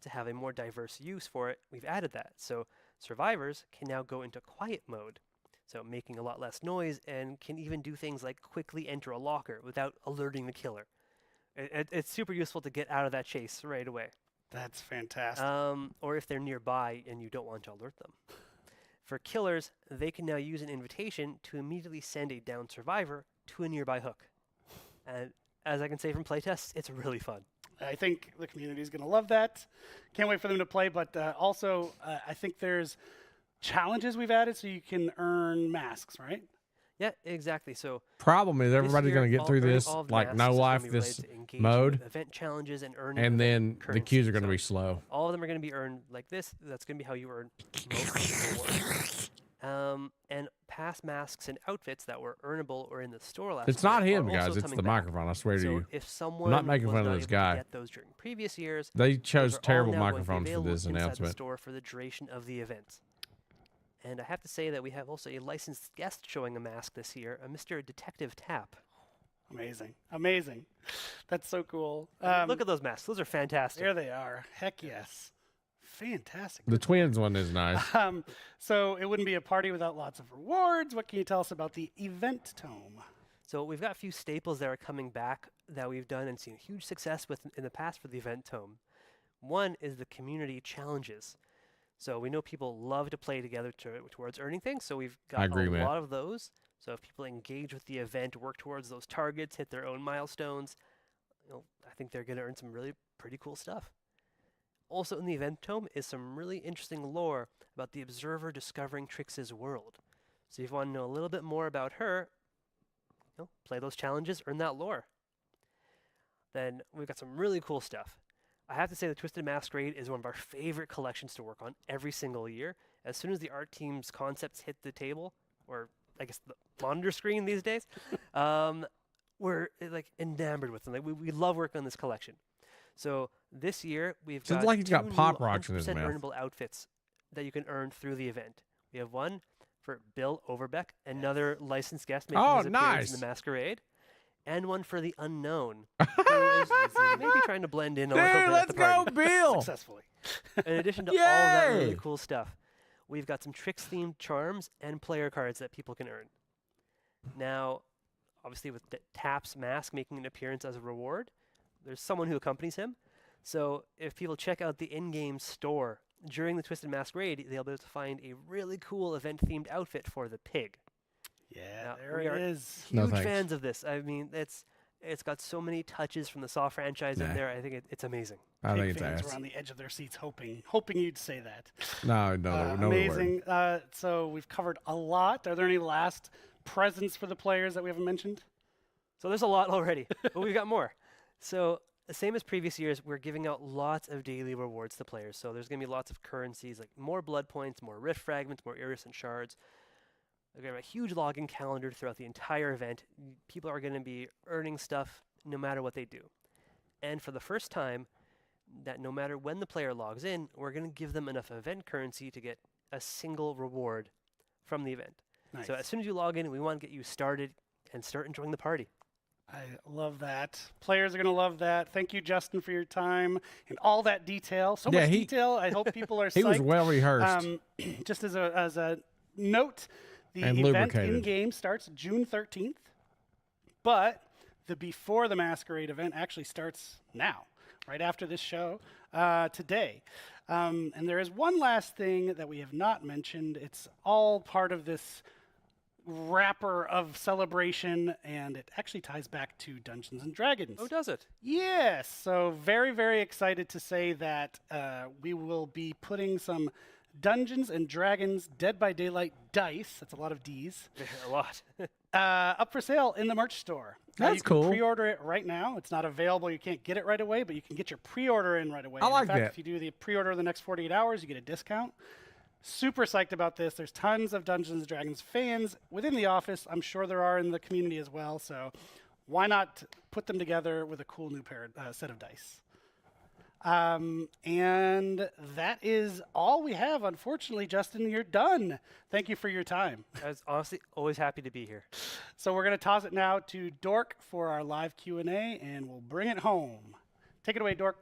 to have a more diverse use for it, we've added that. So survivors can now go into quiet mode, so making a lot less noise, and can even do things like quickly enter a locker without alerting the killer. It's super useful to get out of that chase right away. That's fantastic. Or if they're nearby and you don't want to alert them. For killers, they can now use an invitation to immediately send a downed survivor to a nearby hook. And as I can say from playtests, it's really fun. I think the community is going to love that. Can't wait for them to play, but also I think there's challenges we've added so you can earn masks, right? Yeah, exactly. So problem is everybody's going to get through this like no life, this mode, event challenges and earn, and then the queues are going to be slow. All of them are going to be earned like this. That's going to be how you earn most of the rewards. And past masks and outfits that were earnable or in the store last It's not him, guys. It's the microphone. I swear to you. If someone I'm not making fun of this guy. Get those during previous years, they chose terrible microphones for this announcement. The store for the duration of the event. And I have to say that we have also a licensed guest showing a mask this year, a Mr. Detective Tap. Amazing. Amazing. That's so cool. Look at those masks. Those are fantastic. There they are. Heck yes. Fantastic. The twins one is nice. So it wouldn't be a party without lots of rewards. What can you tell us about the event tome? So we've got a few staples that are coming back that we've done and seen huge success with in the past for the event tome. One is the community challenges. So we know people love to play together towards earning things, so we've got a lot of those. So if people engage with the event, work towards those targets, hit their own milestones, I think they're going to earn some really pretty cool stuff. Also in the event tome is some really interesting lore about the observer discovering Trix's world. So if you want to know a little bit more about her, play those challenges, earn that lore. Then we've got some really cool stuff. I have to say the Twisted Masquerade is one of our favorite collections to work on every single year. As soon as the art team's concepts hit the table, or I guess the monitor screen these days, we're like enamored with them. Like, we love working on this collection. So this year we've got like he's got pop new rocks in his 100% mouth. earnable outfits that you can earn through the event. We have one for Bill Overbeck, another licensed guest making his appearance in the Masquerade. And one for the unknown, who is maybe trying to blend in a little bit at the party. Let's go, Bill! Successfully. In addition to all that really cool stuff, we've got some Trix-themed charms and player cards that people can earn. Now, obviously with Tap's mask making an appearance as a reward, there's someone who accompanies him. So if people check out the in-game store during the Twisted Masquerade, they'll be able to find a really cool event-themed outfit for the pig. Yeah, we are is. Huge fans of this. I mean, it's got so many touches from the Saw franchise in there. I think it's amazing. I think Pig it's fans ass. were on the edge of their seats hoping you'd say that. No, amazing. So we've covered a lot. Are there any last presents for the players that we haven't mentioned? So there's a lot already, but we've got more. So the same as previous years, we're giving out lots of daily rewards to players. So there's going to be lots of currencies, like more blood points, more rift fragments, more iridescent shards. We're going to have a huge login calendar throughout the entire event. People are going to be earning stuff no matter what they do. And for the first time, that no matter when the player logs in, we're going to give them enough event currency to get a single reward from the event. Nice. So as soon as you log in, we want to get you started and start enjoying the party. I love that. Players are going to love that. Thank you, Justin, for your time and all that detail. So much detail. I hope people are psyched. He was well rehearsed. Just as a note, the And event lubricated. in-game starts June 13th, but the Before the Masquerade event actually starts now, right after this show, today. And there is one last thing that we have not mentioned. It's all part of this wrapper of celebration, and it actually ties back to Dungeons and Dragons. Oh, does it? Yes. So very, very excited to say that we will be putting some Dungeons and Dragons Dead by Daylight dice, that's a lot of Ds, A lot. up for sale in the merch store. That's you can cool. pre-order it right now. It's not available. You can't get it right away, but you can get your pre-order in right away. I And like in fact, that. if you do the pre-order in the next 48 hours, you get a discount. Super psyched about this. There's tons of Dungeons and Dragons fans within the office. I'm sure there are in the community as well. So why not put them together with a cool new set of dice? And that is all we have. Unfortunately, Justin, you're done. Thank you for your time. I was honestly always happy to be here. So we're going to toss it now to Dork for our live Q&A, and we'll bring it home. Take it away, Dork.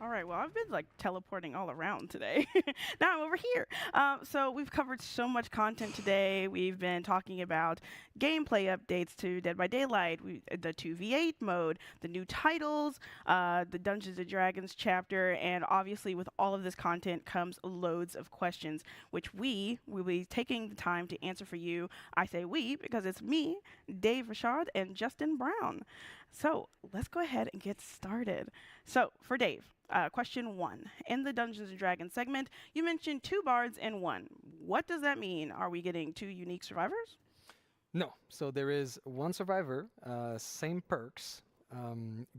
All right, well, I've been like teleporting all around today. Now I'm over here. So we've covered so much content today. We've been talking about gameplay updates to Dead by Daylight, the 2v8 mode, the new titles, the Dungeons & Dragons chapter, and obviously with all of this content comes loads of questions, which we will be taking the time to answer for you. I say we because it's me, Dave Rashad, and Justin Brown. So let's go ahead and get started. So for Dave, question 1. In the Dungeons & Dragons segment, you mentioned 2 bards and 1. What does that mean? Are we getting 2 unique survivors? No. So there is 1 survivor, same perks,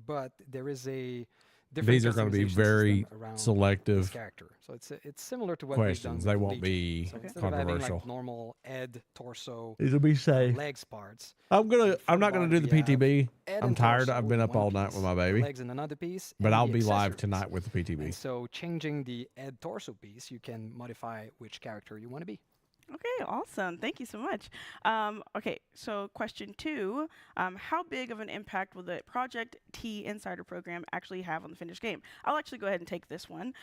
but there is a different These are going to be customization very system around selective this character. So it's similar to what questions. we've They done won't with be Legion. So instead of having controversial. like normal head, torso, These will be safe. legs parts. I'm not gonna do the PTB. Head I'm and tired. torso I've been in up all one night piece, with my baby. legs in another piece, But and I'll the be live accessories. tonight with the PTB. And so changing the head torso piece, you can modify which character you want to be. Okay, awesome. Thank you so much. Okay, so question 2, how big of an impact will the Project T Insider program actually have on the finished game? I'll actually go ahead and take this one.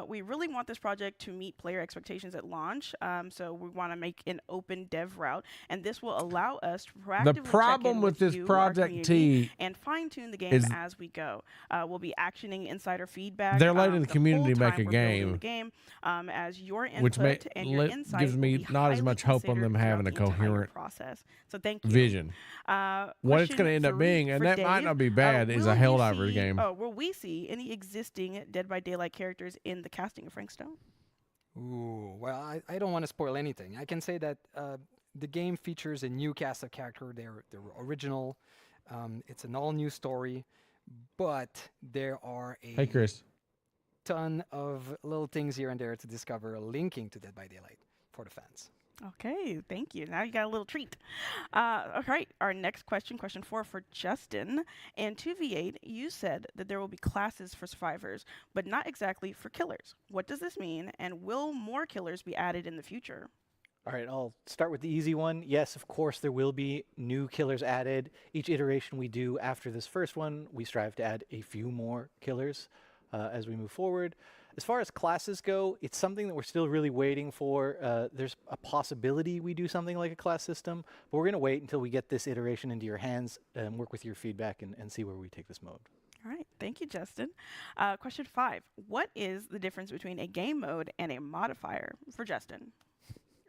We really want this project to meet player expectations at launch, so we want to make an open dev route, and this will allow us to proactively The problem check in with this you, our Project community, T and fine-tune the game is as we go. We'll be actioning insider feedback. they're letting the whole community make time a we're building the game, as your input which and your insight gives will me be not as highly much hope on them considered having a throughout the entire coherent process. So thank you. vision. What it's going to Question end up 3 being, and for that might Dave, not be bad, is a will you Helldivers see- game. Will we see any existing Dead by Daylight characters in the casting of Frank Stone? Ooh, well, I don't want to spoil anything. I can say that the game features a new cast of character. They're original. It's an all-new story, but there are a Hey, Chris. ton of little things here and there to discover linking to Dead by Daylight for the fans. Okay, thank you. Now you got a little treat. All right, our next question, question 4 for Justin. In 2v8, you said that there will be classes for survivors, but not exactly for killers. What does this mean, and will more killers be added in the future? All right, I'll start with the easy one. Yes, of course, there will be new killers added. Each iteration we do after this first one, we strive to add a few more killers as we move forward. As far as classes go, it's something that we're still really waiting for. There's a possibility we do something like a class system, but we're going to wait until we get this iteration into your hands and work with your feedback and see where we take this mode. All right, thank you, Justin. Question 5. What is the difference between a game mode and a modifier for Justin?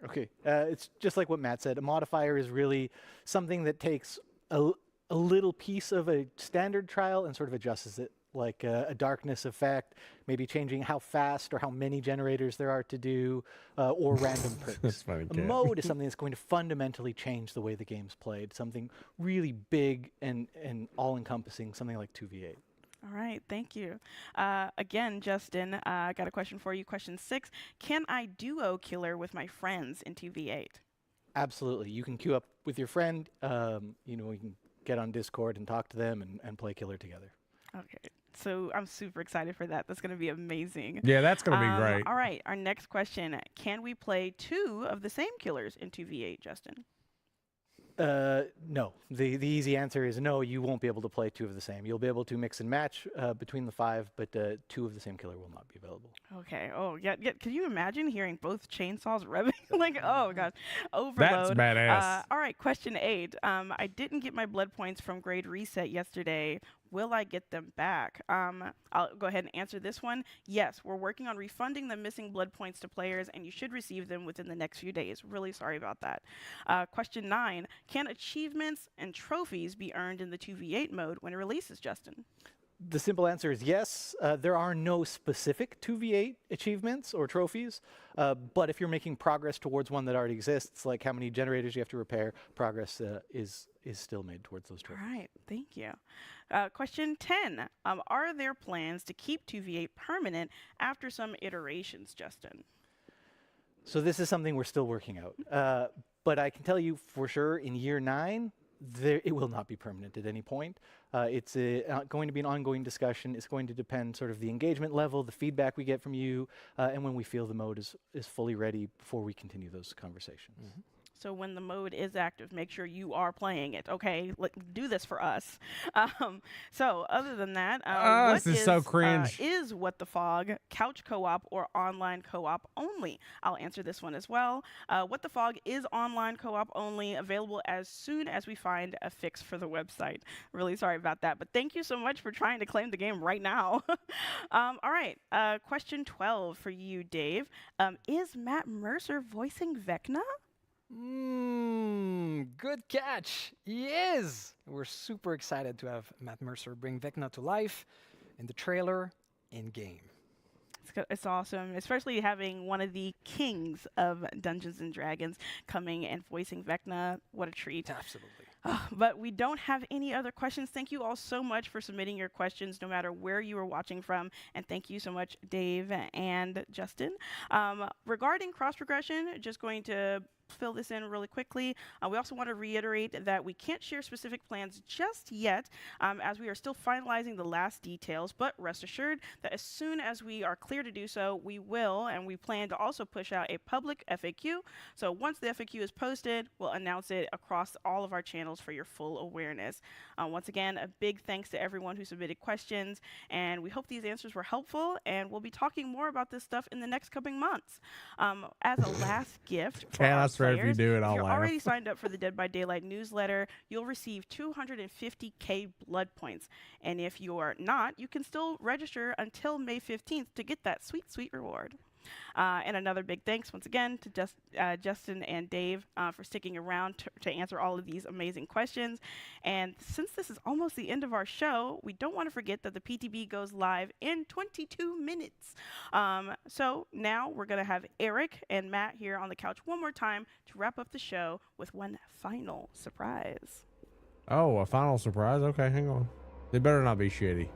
Okay, it's just like what Matt said. A modifier is really something that takes a little piece of a standard trial and sort of adjusts it, like a darkness effect, maybe changing how fast or how many generators there are to do, or random perks. A mode is something that's going to fundamentally change the way the game's played, something really big and all-encompassing, something like 2v8. All right, thank you. Again, Justin, I got a question for you. Question 6. Can I duo killer with my friends in 2v8? Absolutely. You can queue up with your friend. You can get on Discord and talk to them and play killer together. Okay, so I'm super excited for that. That's going to be amazing. Yeah, that's going to be great. All right, our next question. Can we play 2 of the same killers in 2v8, Justin? No. The easy answer is no, you won't be able to play 2 of the same. You'll be able to mix and match between the 5, but 2 of the same killer will not be available. Okay. Oh, yeah. Can you imagine hearing both chainsaws revving? Like, oh, God. Overload. That's badass. All right, question 8. I didn't get my blood points from grade reset yesterday. Will I get them back? I'll go ahead and answer this one. Yes, we're working on refunding the missing blood points to players, and you should receive them within the next few days. Really sorry about that. Question 9. Can achievements and trophies be earned in the 2v8 mode when it releases, Justin? The simple answer is yes. There are no specific 2v8 achievements or trophies, but if you're making progress towards one that already exists, like how many generators you have to repair, progress is still made towards those trophies. All right, thank you. Question 10. Are there plans to keep 2v8 permanent after some iterations, Justin? So this is something we're still working out. But I can tell you for sure in year 9, it will not be permanent at any point. It's going to be an ongoing discussion. It's going to depend sort of the engagement level, the feedback we get from you, and when we feel the mode is fully ready before we continue those conversations. Mm-hmm. So when the mode is active, make sure you are playing it. Okay, do this for us. So other than that, this is so cringe. Is What the Fog couch co-op or online co-op only? I'll answer this one as well. What the Fog is online co-op only, available as soon as we find a fix for the website. Really sorry about that, but thank you so much for trying to claim the game right now. All right, question 12 for you, Dave. Is Matt Mercer voicing Vecna? Good catch. He is. We're super excited to have Matt Mercer bring Vecna to life in the trailer, in-game. It's awesome, especially having one of the kings of Dungeons & Dragons coming and voicing Vecna. What a treat. Absolutely. But we don't have any other questions. Thank you all so much for submitting your questions, no matter where you are watching from. And thank you so much, Dave and Justin. Regarding cross-progression, just going to fill this in really quickly. We also want to reiterate that we can't share specific plans just yet, as we are still finalizing the last details, but rest assured that as soon as we are clear to do so, we will, and we plan to also push out a public FAQ. So once the FAQ is posted, we'll announce it across all of our channels for your full awareness. Once again, a big thanks to everyone who submitted questions, and we hope these answers were helpful, and we'll be talking more about this stuff in the next coming months. As a last gift for our players, if you do it, I'll if you're laugh. already signed up for the Dead by Daylight newsletter, you'll receive 250k blood points. And if you're not, you can still register until May 15th to get that sweet, sweet reward. And another big thanks once again to Justin and Dave for sticking around to answer all of these amazing questions. And since this is almost the end of our show, we don't want to forget that the PTB goes live in 22 minutes. So now we're going to have Eric and Matt here on the couch one more time to wrap up the show with one final surprise. Oh, a final surprise? Okay, hang on. They better not be shitty.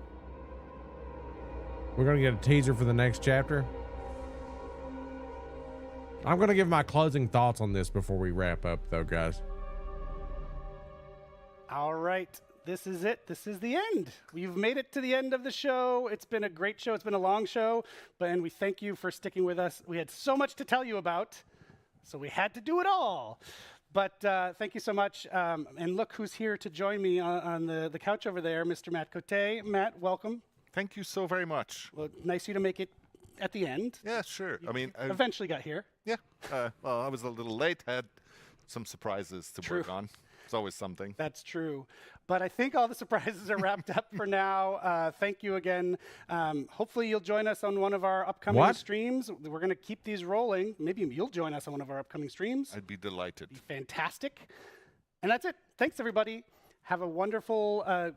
We're going to get a teaser for the next chapter. I'm going to give my closing thoughts on this before we wrap up, though, guys. All right. This is it. This is the end. We've made it to the end of the show. It's been a great show. It's been a long show, and we thank you for sticking with us. We had so much to tell you about, so we had to do it all. But thank you so much. And look who's here to join me on the couch over there, Mr. Matt Cote. Matt, welcome. Thank you so very much. Well, nice of you to make it at the end. Yeah, sure. I mean, Eventually got here. Yeah. Well, I was a little late. Had some surprises to work on. It's always something. That's true. But I think all the surprises are wrapped up for now. Thank you again. Hopefully you'll join us on one of our upcoming streams. We're going to keep these rolling. Maybe you'll join us on one of our upcoming streams. I'd be delighted. Be fantastic. And that's it. Thanks, everybody. Have a wonderful...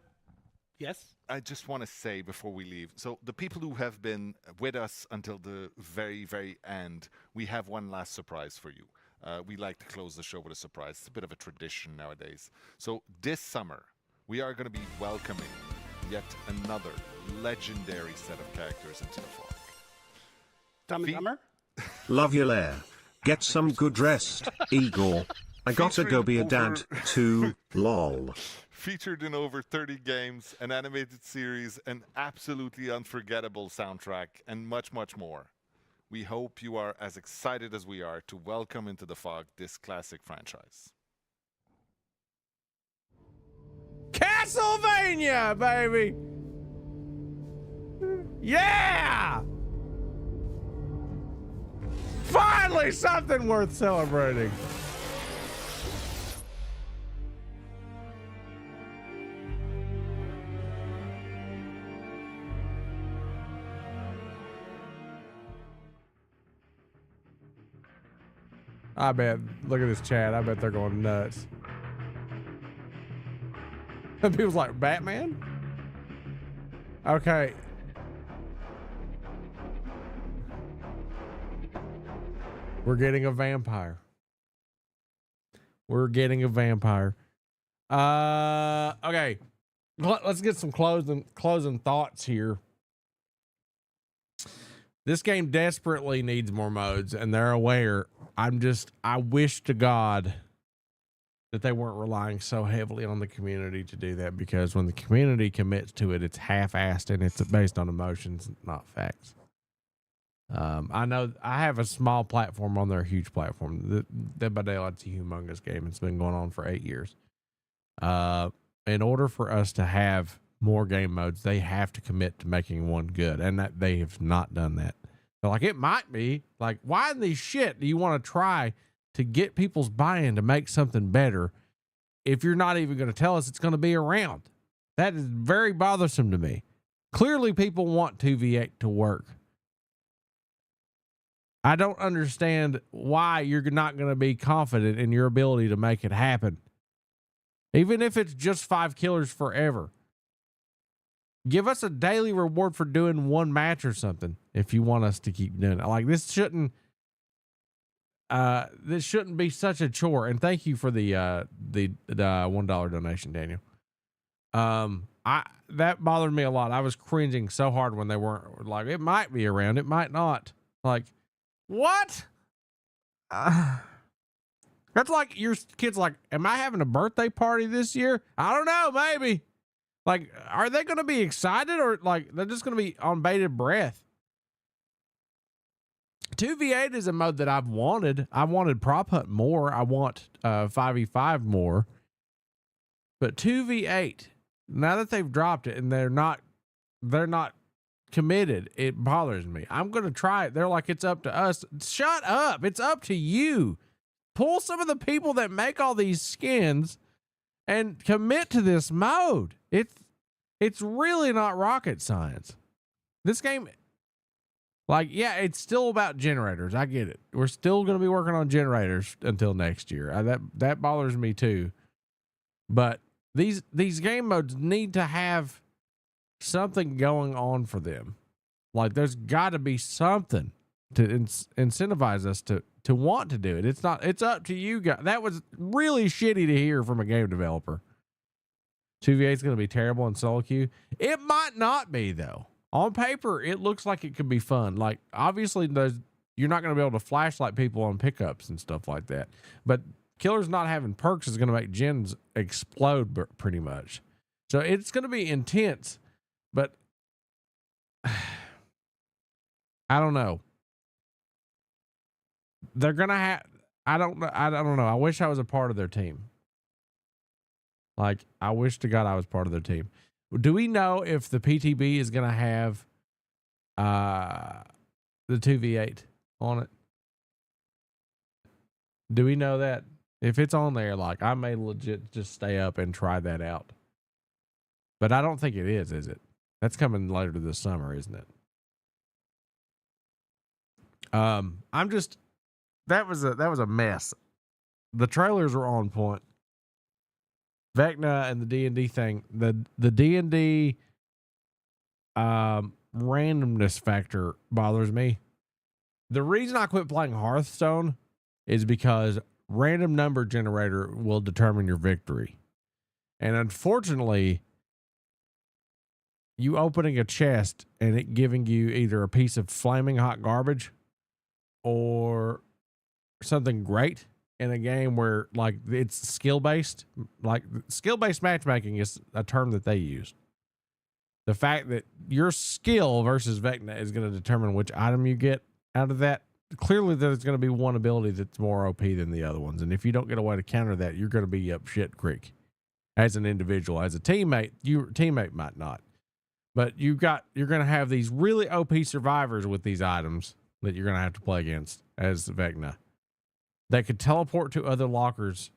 Yes? I just want to say before we leave, so the people who have been with us until the very, very end, we have one last surprise for you. We like to close the show with a surprise. It's a bit of a tradition nowadays. So this summer, we are going to be welcoming yet another legendary set of characters into the fog. Dumb and Dumber? Love your lair. Get some good rest, Igor. I gotta go be a dad too, lol. Featured in over 30 games, an animated series, an absolutely unforgettable soundtrack, and much, much more. We hope you are as excited as we are to welcome into the fog this classic franchise. Castlevania, baby! Yeah! Finally, something worth celebrating. I bet. Look at this chat. I bet they're going nuts. And people's like, Batman? Okay. We're getting a vampire. We're getting a vampire. Okay. Let's get some closing thoughts here. This game desperately needs more modes, and they're aware. I wish to God that they weren't relying so heavily on the community to do that, because when the community commits to it, it's half-assed and it's based on emotions, not facts. I know I have a small platform on their huge platform. Dead by Daylight's a humongous game. It's been going on for 8 years. In order for us to have more game modes, they have to commit to making one good, and that they have not done that. So, like, it might be like, why in the shit do you want to try to get people's buy-in to make something better if you're not even going to tell us it's going to be around? That is very bothersome to me. Clearly, people want 2v8 to work. I don't understand why you're not going to be confident in your ability to make it happen. Even if it's just 5 killers forever. Give us a daily reward for doing one match or something if you want us to keep doing it. Like, this shouldn't be such a chore. And thank you for the $1 donation, Daniel. That bothered me a lot. I was cringing so hard when they weren't like, it might be around, it might not. Like, what? That's like your kid's like, am I having a birthday party this year? I don't know, maybe. Like, are they going to be excited, or like they're just going to be on bated breath? 2v8 is a mode that I've wanted. I wanted Prop Hunt more. I want 5v5 more. But 2v8, now that they've dropped it and they're not committed, it bothers me. I'm going to try it. They're like, it's up to us. Shut up. It's up to you. Pull some of the people that make all these skins and commit to this mode. It's really not rocket science. This game, like, yeah, it's still about generators. I get it. We're still going to be working on generators until next year. That bothers me too. But these game modes need to have something going on for them. Like, there's got to be something to incentivize us to want to do it. It's up to you guys. That was really shitty to hear from a game developer. 2v8 is going to be terrible in solo queue. It might not be, though. On paper, it looks like it could be fun. Like, obviously, you're not going to be able to flashlight people on pickups and stuff like that. But killers not having perks is going to make gens explode pretty much. So it's going to be intense. But I don't know. They're going to have... I don't know. I wish I was a part of their team. Like, I wish to God I was part of their team. Do we know if the PTB is going to have the 2v8 on it? Do we know that? If it's on there, like, I may legit just stay up and try that out. But I don't think it is it? That's coming later this summer, isn't it? I'm just, that was a mess. The trailers were on point. Vecna and the D&D thing, the D&D randomness factor bothers me. The reason I quit playing Hearthstone is because random number generator will determine your victory. And unfortunately, you opening a chest and it giving you either a piece of flaming hot garbage or something great in a game where, like, it's skill-based. Like, skill-based matchmaking is a term that they use. The fact that your skill versus Vecna is going to determine which item you get out of that. Clearly, there's going to be one ability that's more OP than the other ones. And if you don't get a way to counter that, you're going to be up shit creek. As an individual, as a teammate, your teammate might not. But you're going to have these really OP survivors with these items that you're going to have to play against as Vecna. They could teleport to other lockers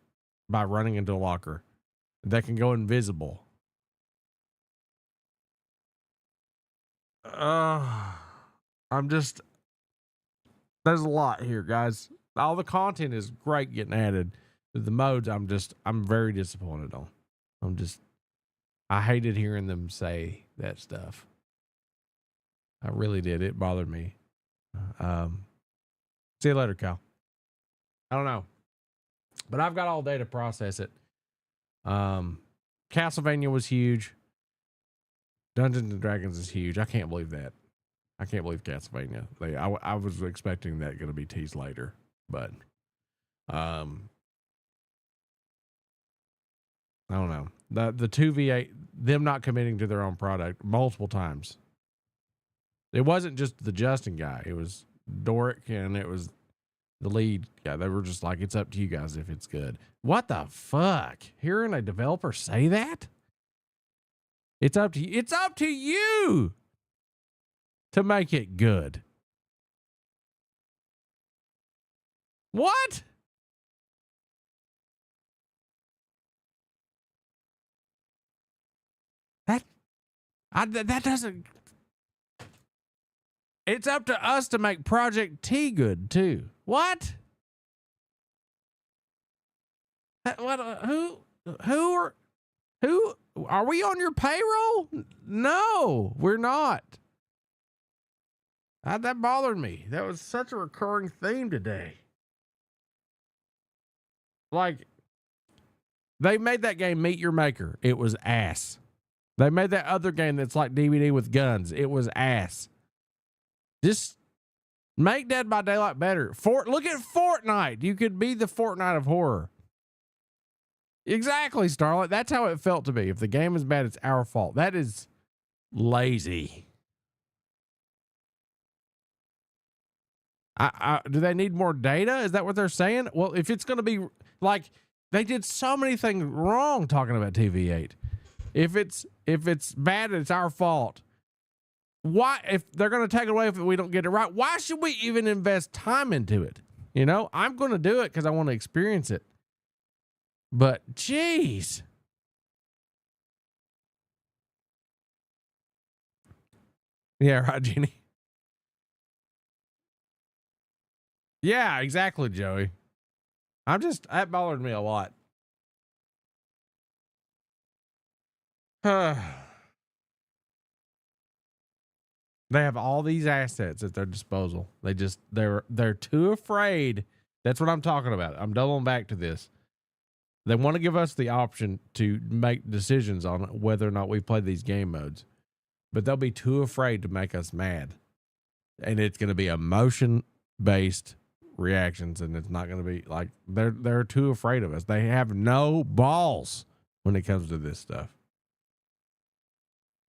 by running into a locker. They can go invisible. There's a lot here, guys. All the content is great getting added. But the modes, I'm very disappointed on. I hated hearing them say that stuff. I really did. It bothered me. See you later, Kyle. I don't know. But I've got all day to process it. Castlevania was huge. Dungeons and Dragons is huge. I can't believe that. I can't believe Castlevania. I was expecting that going to be teased later, but I don't know. The 2v8, them not committing to their own product multiple times. It wasn't just the Justin guy. It was Doric and it was the lead guy. They were just like, it's up to you guys if it's good. What the fuck? Hearing a developer say that? It's up to you. It's up to you to make it good. What? That doesn't. It's up to us to make Project T good too. What? What? Who are we on your payroll? No, we're not. That bothered me. That was such a recurring theme today. Like, they made that game Meet Your Maker. It was ass. They made that other game that's like DBD with guns. It was ass. Just make Dead by Daylight better. Look at Fortnite. You could be the Fortnite of horror. Exactly, Starlight. That's how it felt to me. If the game is bad, it's our fault. That is lazy. Do they need more data? Is that what they're saying? Well, if it's going to be like, they did so many things wrong talking about TV8. If it's bad, it's our fault. Why, if they're going to take it away if we don't get it right, why should we even invest time into it? You know, I'm going to do it because I want to experience it. But geez. Yeah, right, Jeannie. Yeah, exactly, Joey. That bothered me a lot. They have all these assets at their disposal. They're too afraid. That's what I'm talking about. I'm doubling back to this. They want to give us the option to make decisions on whether or not we play these game modes, but they'll be too afraid to make us mad. And it's going to be emotion-based reactions, and it's not going to be like they're too afraid of us. They have no balls when it comes to this stuff.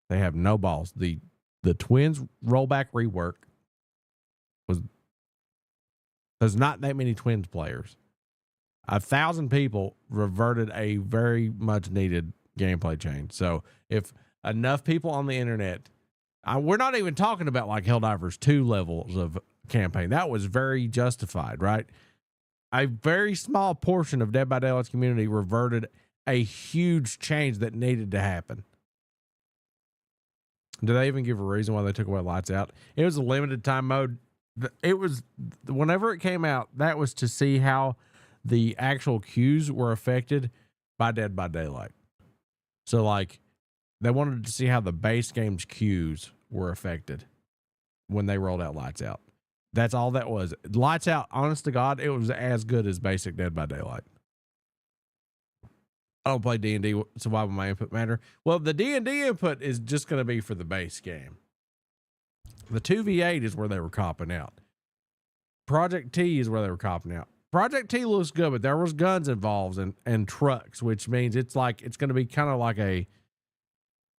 They have no balls. The Twins rollback rework there's not that many Twins players. 1,000 people reverted a very much needed gameplay change. So if enough people on the internet We're not even talking about like Helldivers 2 levels of campaign. That was very justified, right? A very small portion of Dead by Daylight's community reverted a huge change that needed to happen. Did they even give a reason why they took away lights out? It was a limited time mode. It was, whenever it came out, that was to see how the actual queues were affected by Dead by Daylight. So like they wanted to see how the base game's queues were affected when they rolled out Lights Out. That's all that was. Lights Out, honest to God, it was as good as basic Dead by Daylight. I don't play D&D Survival My Input Matter. Well, the D&D input is just going to be for the base game. The 2v8 is where they were copping out. Project T is where they were copping out. Project T looks good, but there was guns involved and trucks, which means it's going to be kind of like a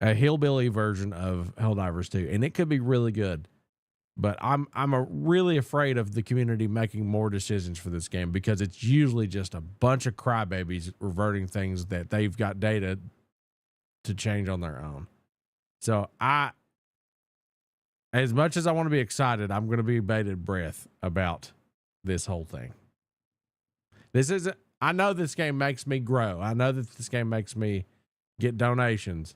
hillbilly version of Helldivers 2, and it could be really good. But I'm really afraid of the community making more decisions for this game because it's usually just a bunch of crybabies reverting things that they've got data to change on their own. So as much as I want to be excited, I'm going to be bated breath about this whole thing. I know this game makes me grow. I know that this game makes me get donations.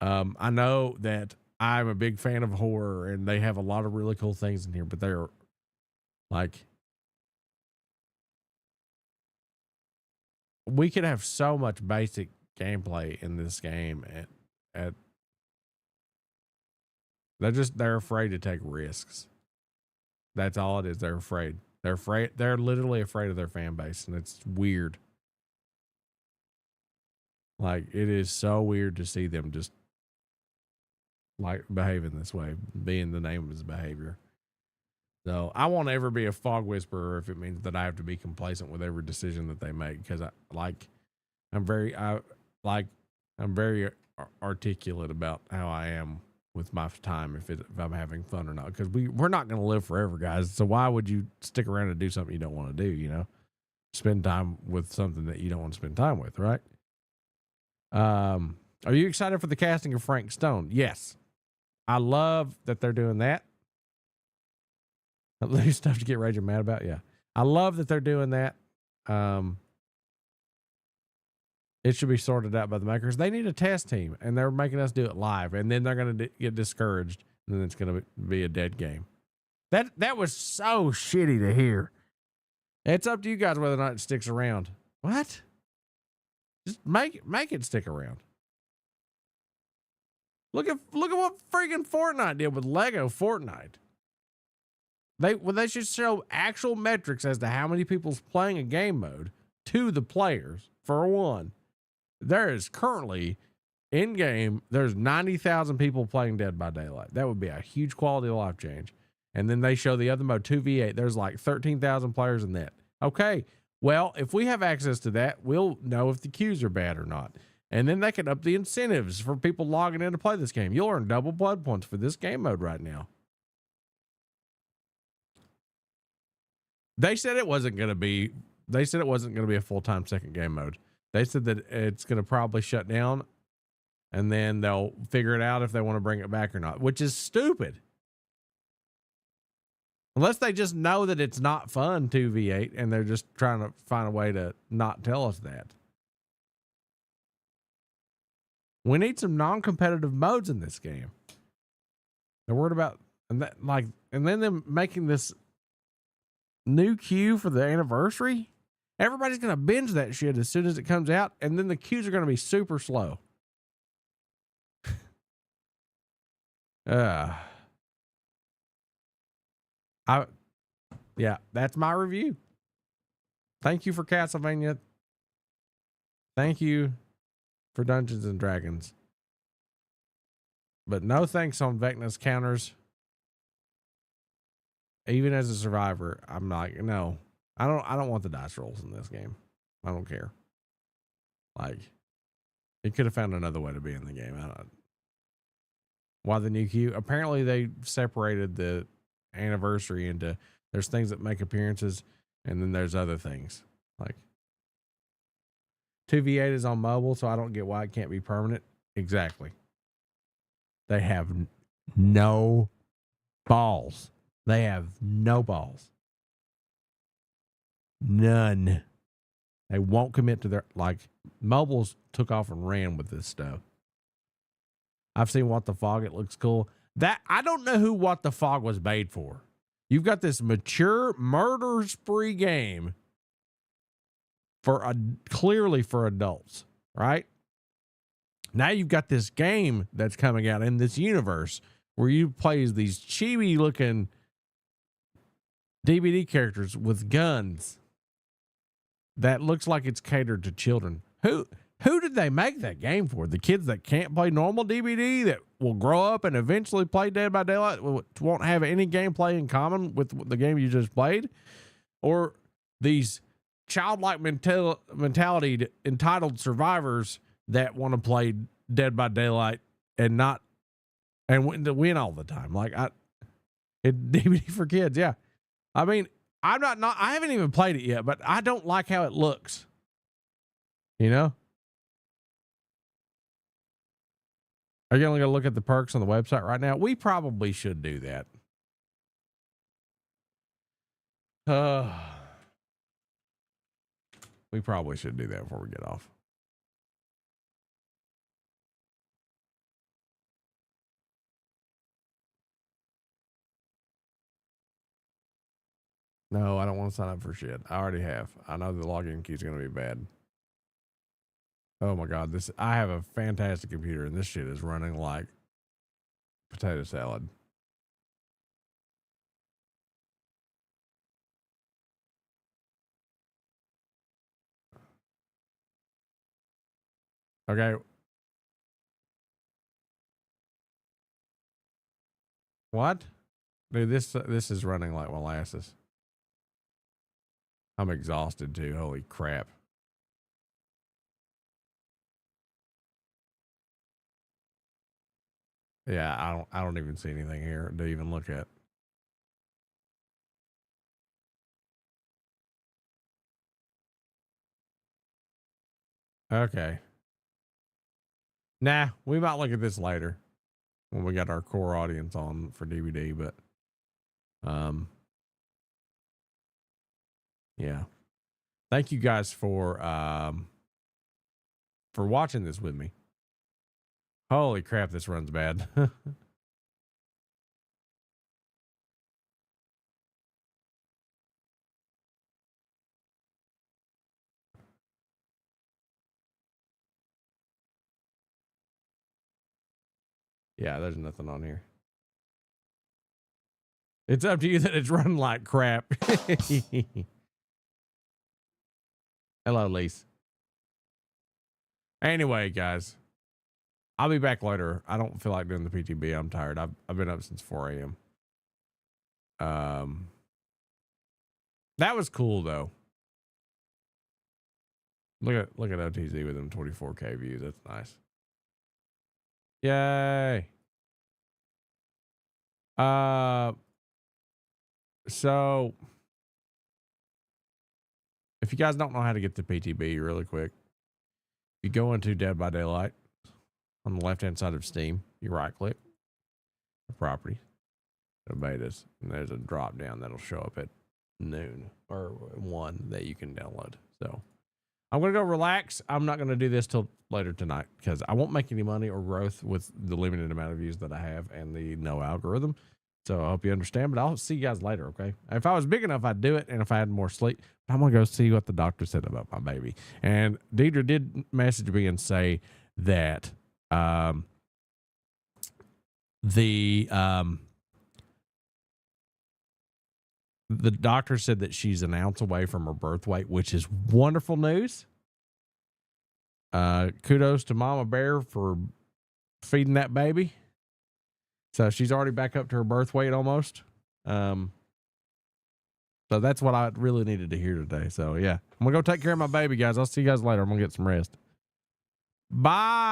I know that I'm a big fan of horror and they have a lot of really cool things in here, but they're like, we could have so much basic gameplay in this game they're afraid to take risks. That's all it is. They're afraid. They're literally afraid of their fan base, and it's weird. Like, it is so weird to see them just like behaving this way, being the name of his behavior. So I won't ever be a fog whisperer if it means that I have to be complacent with every decision that they make, because I'm very articulate about how I am with my time, if I'm having fun or not, because we're not going to live forever, guys. So why would you stick around and do something you don't want to do? You know, spend time with something that you don't want to spend time with, right? Are you excited for the casting of Frank Stone? Yes. I love that they're doing that. At least stuff to get raging mad about. Yeah. I love that they're doing that. It should be sorted out by the makers. They need a test team, and they're making us do it live, and then they're going to get discouraged, and then it's going to be a dead game. That was so shitty to hear. It's up to you guys whether or not it sticks around. What? Just make it stick around. Look at what freaking Fortnite did with Lego Fortnite. They should show actual metrics as to how many people's playing a game mode to the players. For one, there is currently in game, there's 90,000 people playing Dead by Daylight. That would be a huge quality of life change. And then they show the other mode, 2v8. There's like 13,000 players in that. Okay, well, if we have access to that, we'll know if the queues are bad or not. And then they can up the incentives for people logging in to play this game. You'll earn double blood points for this game mode right now. They said it wasn't going to be a full-time second game mode. They said that it's going to probably shut down, and then they'll figure it out if they want to bring it back or not, which is stupid. Unless they just know that it's not fun 2v8 and they're just trying to find a way to not tell us that. We need some non-competitive modes in this game. They're worried about, and then them making this new queue for the anniversary. Everybody's going to binge that shit as soon as it comes out, and then the queues are going to be super slow. Yeah, that's my review. Thank you for Castlevania. Thank you for Dungeons and Dragons. But no thanks on Vecna's counters. Even as a survivor, I'm like, no. I don't want the dice rolls in this game. I don't care. Like, it could have found another way to be in the game. Why the new queue? Apparently they separated the anniversary into, there's things that make appearances, and then there's other things. Like 2v8 is on mobile, so I don't get why it can't be permanent. Exactly. They have no balls. They have no balls. None. They won't commit to their, like, mobiles took off and ran with this stuff. I've seen What the Fog. It looks cool. That, I don't know who What the Fog was made for. You've got this mature murder spree game for clearly for adults, right? Now you've got this game that's coming out in this universe where you play as these chibi looking DBD characters with guns that looks like it's catered to children. Who did they make that game for? The kids that can't play normal DBD that will grow up and eventually play Dead by Daylight, won't have any gameplay in common with the game you just played? Or these childlike mentality entitled survivors that want to play Dead by Daylight and win all the time? Like, DBD for kids, yeah. I mean, I haven't even played it yet, but I don't like how it looks. You know? Are you only going to look at the perks on the website right now? We probably should do that. We probably should do that before we get off. No, I don't want to sign up for shit. I already have. I know the login key is going to be bad. Oh my God, I have a fantastic computer and this shit is running like potato salad. Okay. What? Dude, this is running like molasses. I'm exhausted too. Holy crap. Yeah, I don't even see anything here to even look at. Okay. Nah, we might look at this later when we got our core audience on for DVD, but yeah. Thank you guys for watching this with me. Holy crap, this runs bad. Yeah, there's nothing on here. It's up to you that it's running like crap. Hello, Lise. Anyway, guys, I'll be back later. I don't feel like doing the PTB. I'm tired. I've been up since 4 a.m. That was cool though. Look at OTZ with them 24K views. That's nice. Yay. So if you guys don't know how to get the PTB really quick, you go into Dead by Daylight on the left hand side of Steam, you right click the property, betas, and there's a drop down that'll show up at noon or 1 that you can download. So I'm going to go relax. I'm not going to do this till later tonight because I won't make any money or growth with the limited amount of views that I have and the no algorithm. So I hope you understand, but I'll see you guys later, okay? If I was big enough, I'd do it, and if I had more sleep, I'm going to go see what the doctor said about my baby. And Deidre did message me and say that the doctor said that she's an ounce away from her birth weight, which is wonderful news. Kudos to Mama Bear for feeding that baby. So she's already back up to her birth weight almost. So that's what I really needed to hear today. So yeah, I'm gonna go take care of my baby, guys. I'll see you guys later. I'm gonna get some rest. Bye.